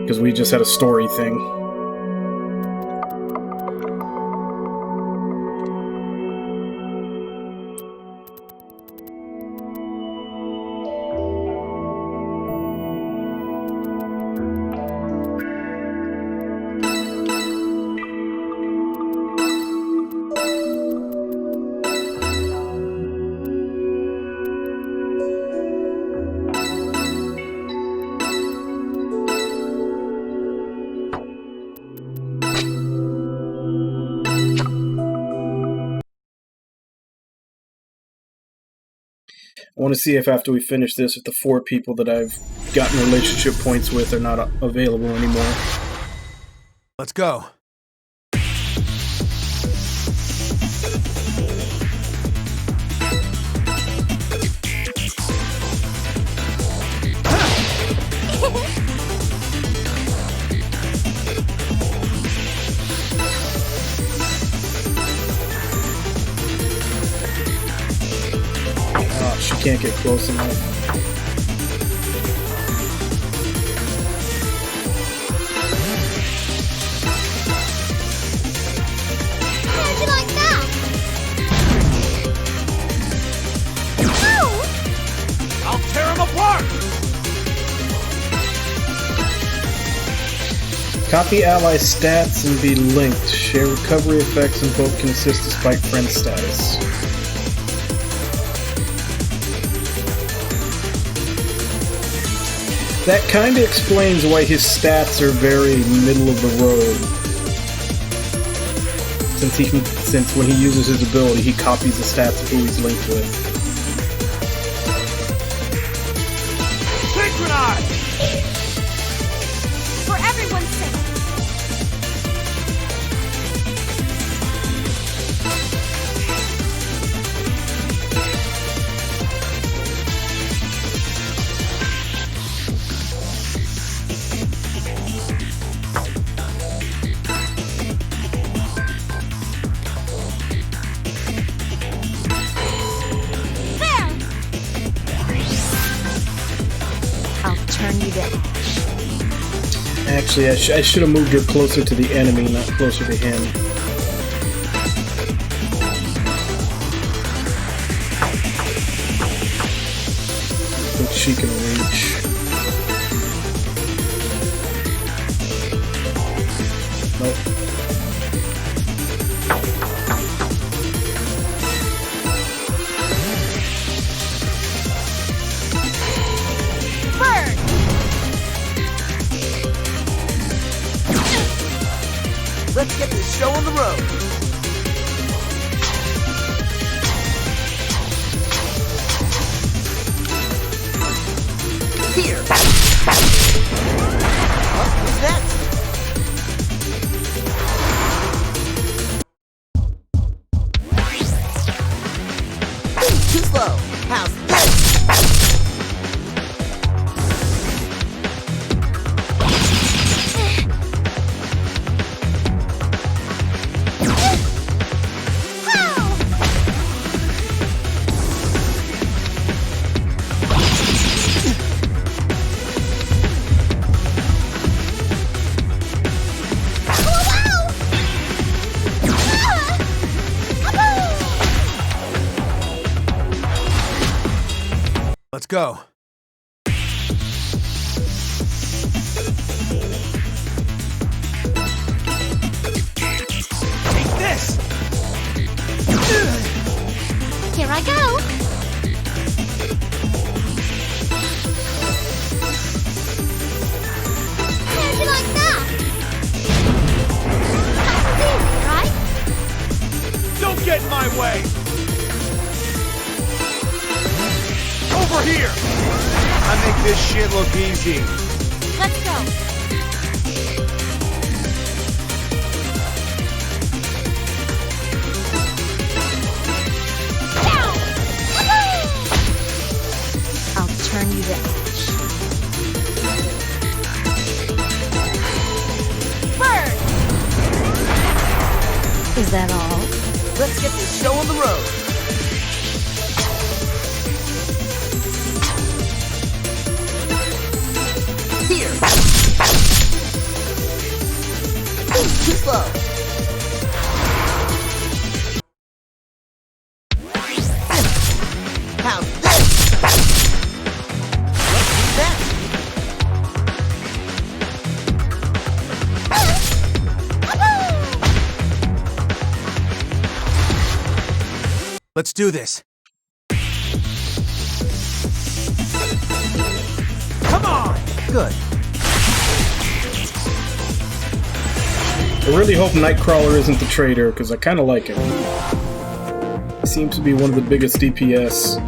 because we just had a story thing. I want to see if after we finish this, if the 4 people that I've gotten relationship points with are not available anymore. Let's go. She can't get close enough. How'd you like that? Oh! I'll tear him apart! Copy ally stats and be linked. Share recovery effects and both can assist despite friend status. That kind of explains why his stats are very middle of the road. Since when he uses his ability, he copies the stats of who he's linked with. Synchronize! For everyone's sake. Actually, I should have moved her closer to the enemy, not closer to him. I think she can reach. Nope. show on the road. Here. Who's next? Too slow. How's this? Let's go. Take this! Here I go! How'd you like that? That was easy, right? Don't get in my way! Over here! I make this shit look easy. Let's go. I'll turn you to ash. Bird! Is that all? Let's get this show on the road. Here. Too slow. How's this? What's next? Let's do this. Come on! Good. I really hope Nightcrawler isn't the traitor, because I kind of like him. He seems to be one of the biggest DPS.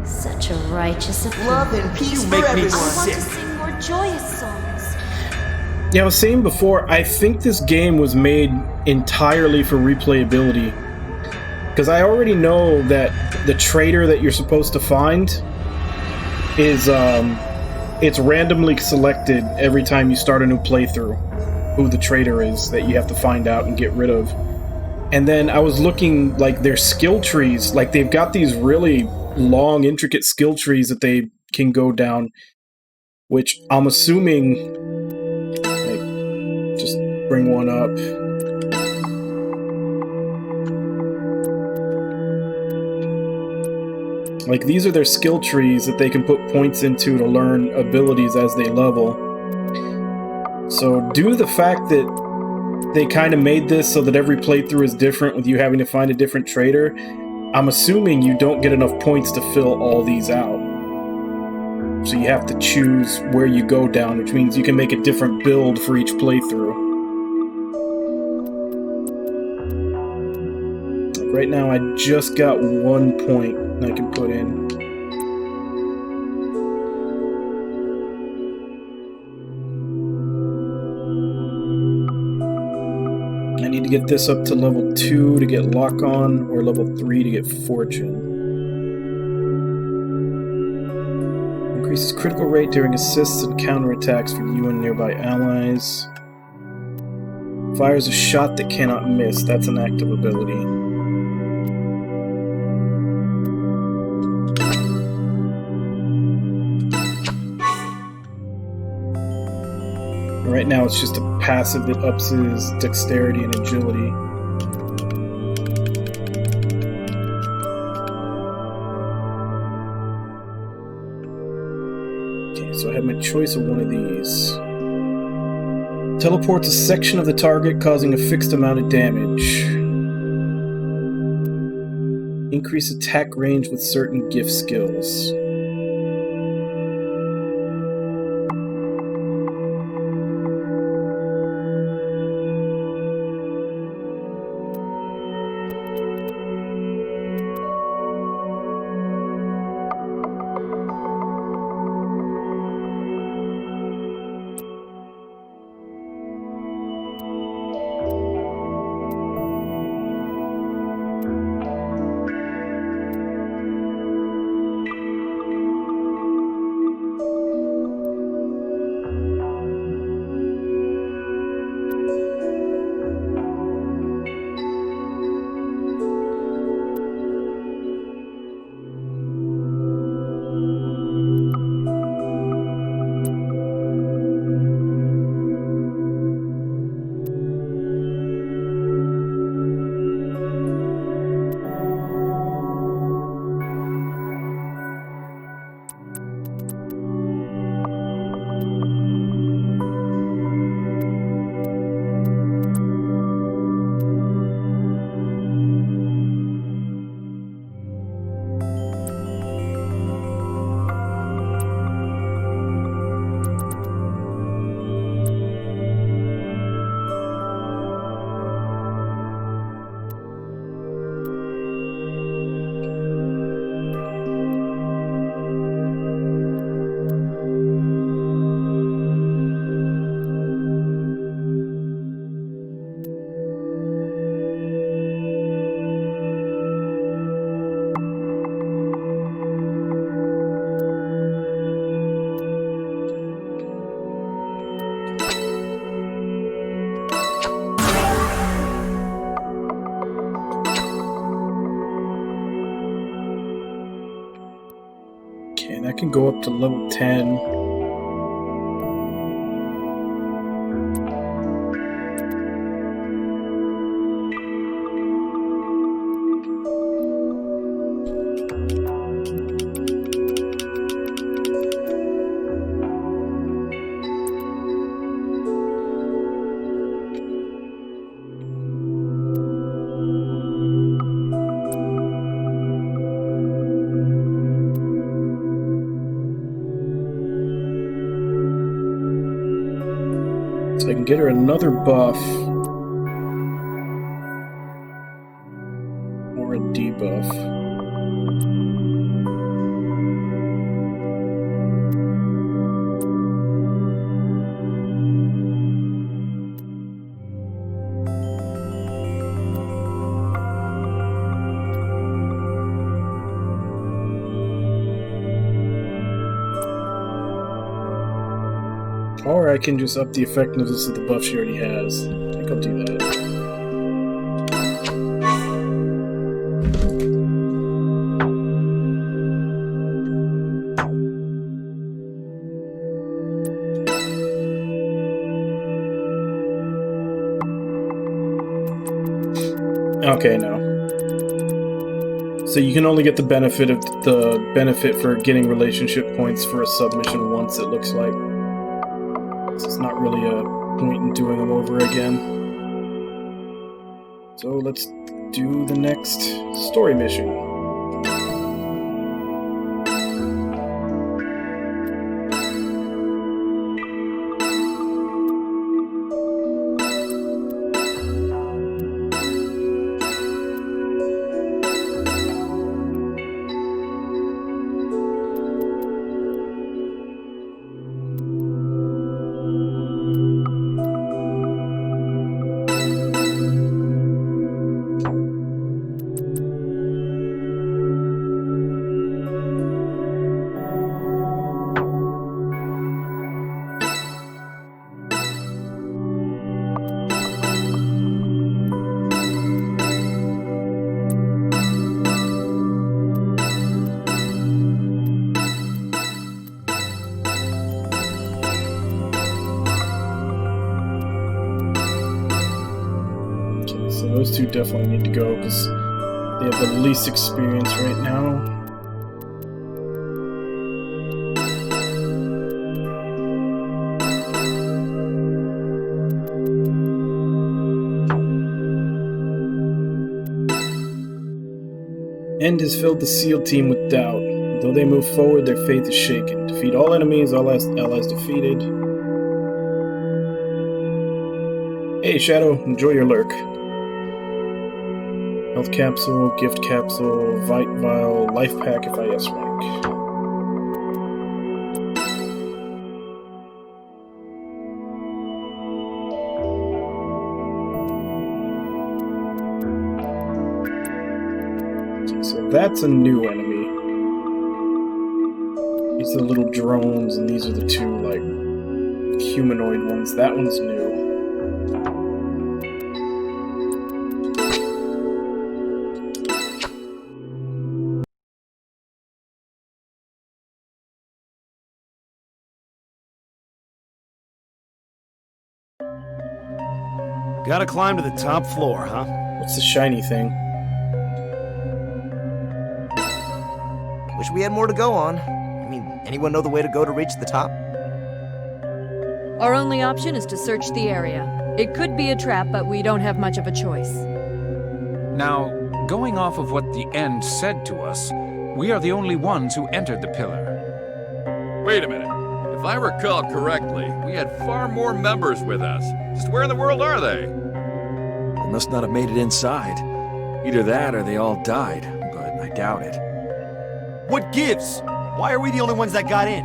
Such a righteous affair. Love and peace You for make me everyone. I want sick. to sing more joyous songs. Yeah, I was saying before, I think this game was made entirely for replayability. Because I already know that the traitor that you're supposed to find is, it's randomly selected every time you start a new playthrough, who the traitor is that you have to find out and get rid of. And then I was looking, like, their skill trees, like, they've got these really long, intricate skill trees that they can go down, which I'm assuming... Just bring one up. Like, these are their skill trees that they can put points into to learn abilities as they level. So, due to the fact that they kind of made this so that every playthrough is different with you having to find a different traitor, I'm assuming you don't get enough points to fill all these out. So you have to choose where you go down, which means you can make a different build for each playthrough. Like right now, I just got 1 point I can put in. I need to get this up to level 2 to get Lock On, or level 3 to get Fortune. Increases critical rate during assists and counterattacks for you and nearby allies. Fires a shot that cannot miss. That's an active ability. Right now it's just a passive that ups his dexterity and agility. choice of one of these. Teleports a section of the target, causing a fixed amount of damage. Increase attack range with certain gift skills. And that can go up to level 10. So I can get her another buff or a debuff. Or I can just up the effectiveness of the buff she already has. I think I'll do that. Okay, no. So you can only get the benefit of for getting relationship points for a submission once, it looks like. So it's not really a point in doing them over again. So let's do the next story mission. So those two definitely need to go because they have the least experience right now. End has filled the SEAL team with doubt. Though they move forward, their faith is shaken. Defeat all enemies, all allies defeated. Hey, Shadow, enjoy your lurk. Health capsule, gift capsule, Vite Vial, life pack if IS rank. So that's a new enemy. These are the little drones, and these are the two, like, humanoid ones. That one's new. Gotta climb to the top floor, huh? What's the shiny thing? Wish we had more to go on. I mean, anyone know the way to go to reach the top? Our only option is to search the area. It could be a trap, but we don't have much of a choice. Now, going off of what the End said to us, we are the only ones who entered the pillar. Wait a minute. If I recall correctly, we had far more members with us. Just where in the world are they? They must not have made it inside. Either that or they all died, but I doubt it. What gives? Why are we the only ones that got in?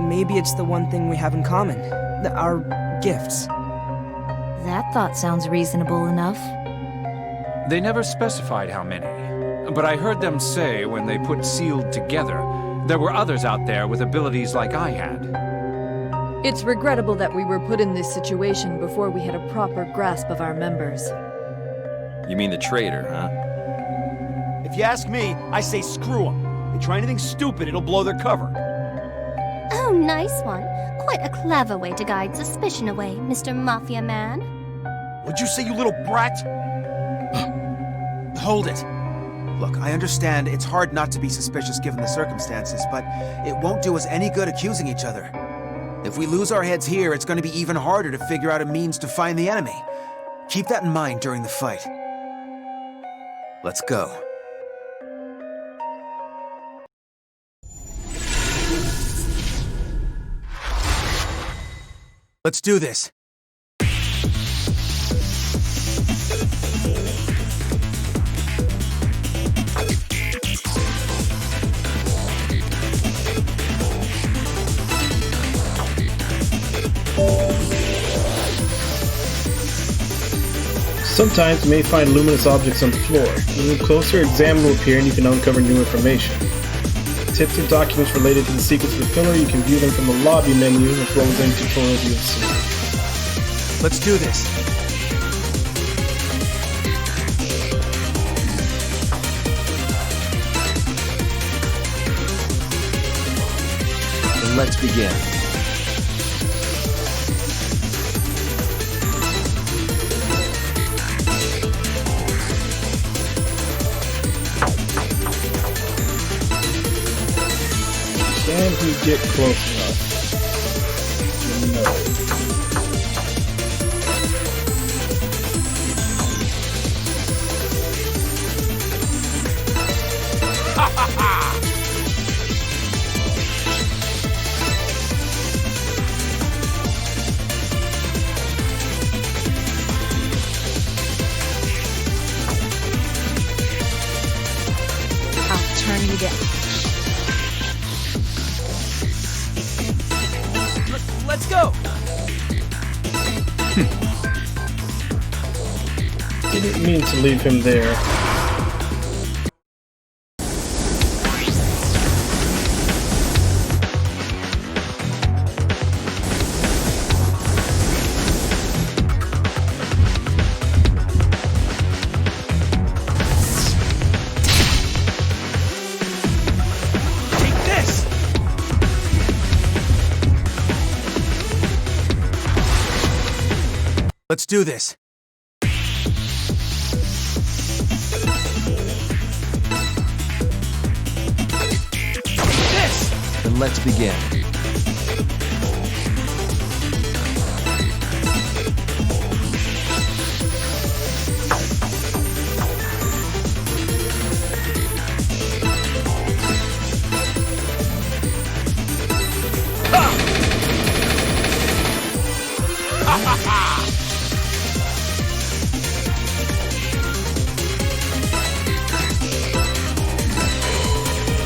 Maybe it's the one thing we have in common. Our gifts. That thought sounds reasonable enough. They never specified how many, but I heard them say when they put Sealed together, there were others out there with abilities like I had. It's regrettable that we were put in this situation before we had a proper grasp of our members. You mean the traitor, huh? If you ask me, I say screw them. They try anything stupid, it'll blow their cover. Oh, nice one. Quite a clever way to guide suspicion away, Mr. Mafia Man. What'd you say, you little brat? Hold it. Look, I understand it's hard not to be suspicious given the circumstances, but it won't do us any good accusing each other. If we lose our heads here, it's going to be even harder to figure out a means to find the enemy. Keep that in mind during the fight. Let's go. Let's do this. Sometimes you may find luminous objects on the floor. You move closer, examine will appear, and you can uncover new information. Tips or documents related to the secrets of the pillar, you can view them from the lobby menu as well as any tutorials you have seen. Let's do this. Then let's begin. Can he get close enough? No. I'll turn you down. Let's go! Didn't mean to leave him there. Let's do this. Then let's begin.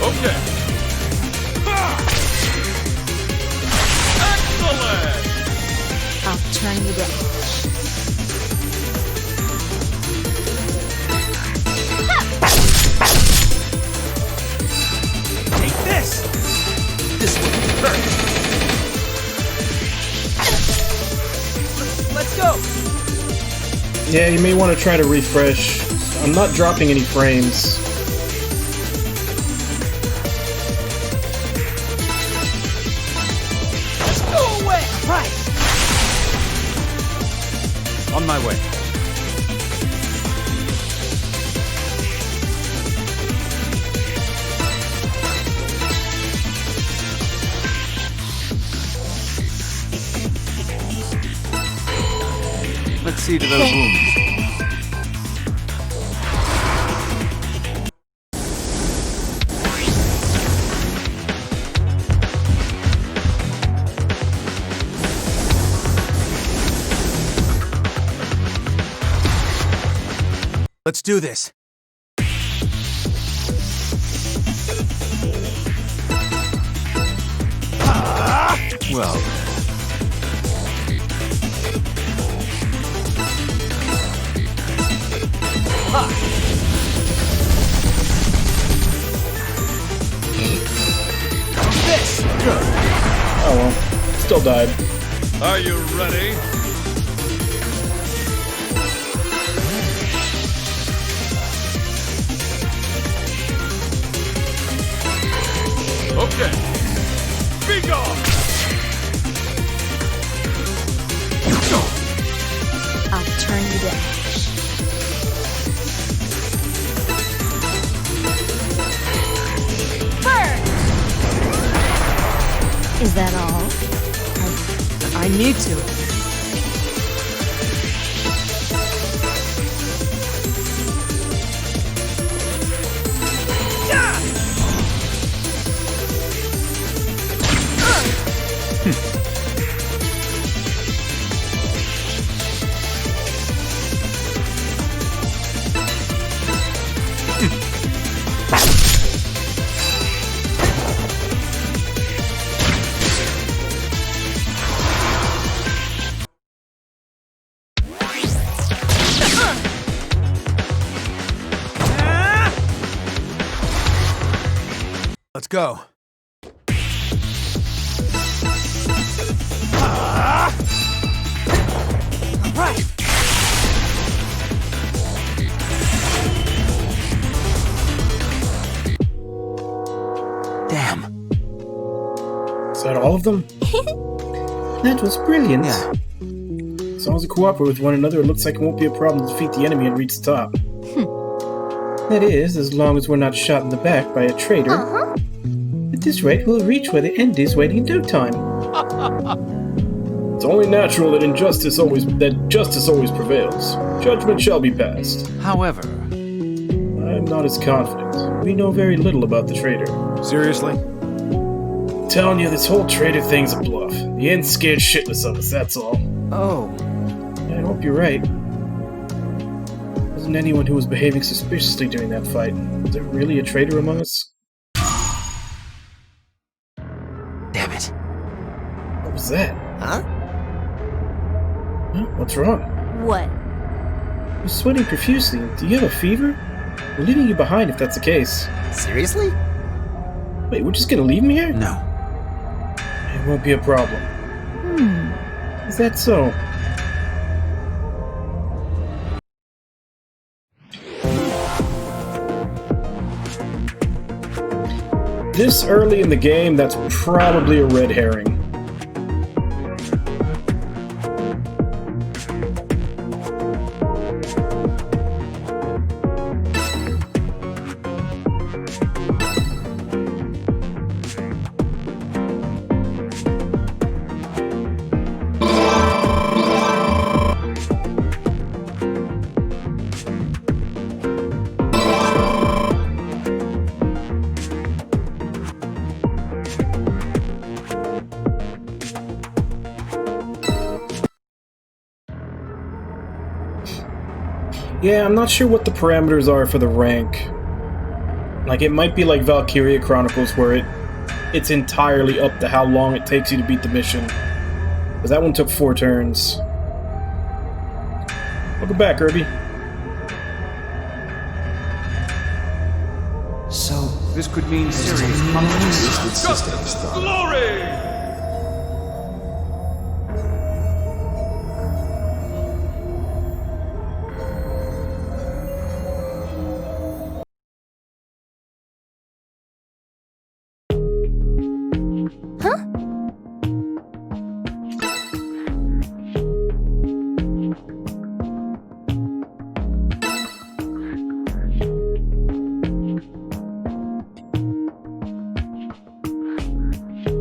Okay. Excellent! I'll turn you to ash. Take this! This will hurt. Let's go! Yeah, you may want to try to refresh. I'm not dropping any frames. Go away! Right! On my way. Let's see to those wounds. Let's do this. Well, This! Good. Oh well. Still died. Are you ready? Okay. Be gone! I'll turn you to ash. Burn! Is that all? I need to. Let's go. Right. Damn. Is that all of them? That was brilliant. Yeah. As long as we cooperate with one another, it looks like it won't be a problem to defeat the enemy and reach the top. That is, as long as we're not shot in the back by a traitor. At this rate, we'll reach where the end is waiting in no time. It's only natural that justice always prevails. Judgment shall be passed. however... I'm not as confident. We know very little about the traitor. Seriously? I'm telling you, this whole traitor thing's a bluff. The end's scared shitless of us, that's all. Oh. I hope you're right. Wasn't anyone who was behaving suspiciously during that fight. Was there really a traitor among us? Damn it. What was that? Huh? Huh? What's wrong? What? You're sweating profusely. Do you have a fever? We're leaving you behind if that's the case. Seriously? Wait, we're just gonna leave him here? No. It won't be a problem. Is that so? This early in the game, that's probably a red herring. Yeah, I'm not sure what the parameters are for the rank. Like, it might be like Valkyria Chronicles, where it's entirely up to how long it takes you to beat the mission. Because that one took 4 turns. Welcome back, Kirby. So, this could mean serious consequences. Justice! Glory!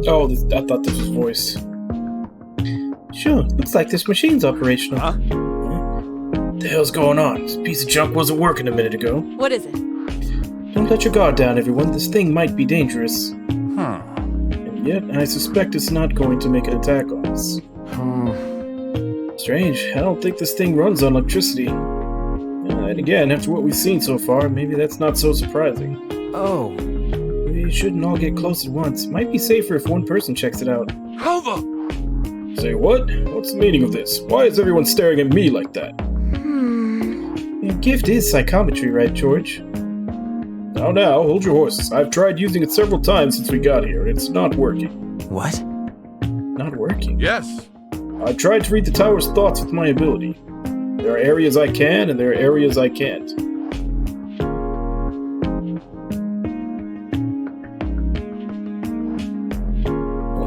Oh, I thought this was voice. Sure, looks like this machine's operational. Huh? What the hell's going on? This piece of junk wasn't working a minute ago. What is it? Don't let your guard down, everyone. This thing might be dangerous. Huh. And yet, I suspect it's not going to make an attack on us. Strange. I don't think this thing runs on electricity. And again, after what we've seen so far, maybe that's not so surprising. Oh. We shouldn't all get close at once. Might be safer if one person checks it out. How the... Say what? What's the meaning of this? Why is everyone staring at me like that? Your gift is psychometry, right, George? Now, hold your horses. I've tried using it several times since we got here. It's not working. What? Not working? Yes. I've tried to read the tower's thoughts with my ability. There are areas I can, and there are areas I can't.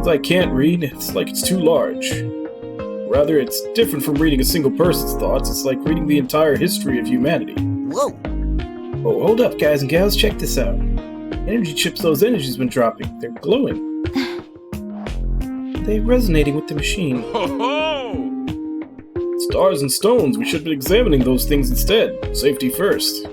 I can't read, it's like it's too large. Rather, it's different from reading a single person's thoughts. It's like reading the entire history of humanity. Whoa! Oh, hold up, guys and gals, check this out. Energy chips those energies been dropping. They're glowing. They're resonating with the machine. Ho-ho! Stars and stones, we should be examining those things instead. Safety first.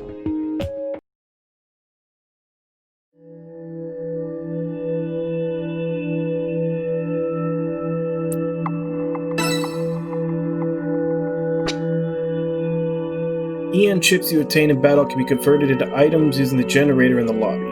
EN chips you obtain in battle can be converted into items using the generator in the lobby.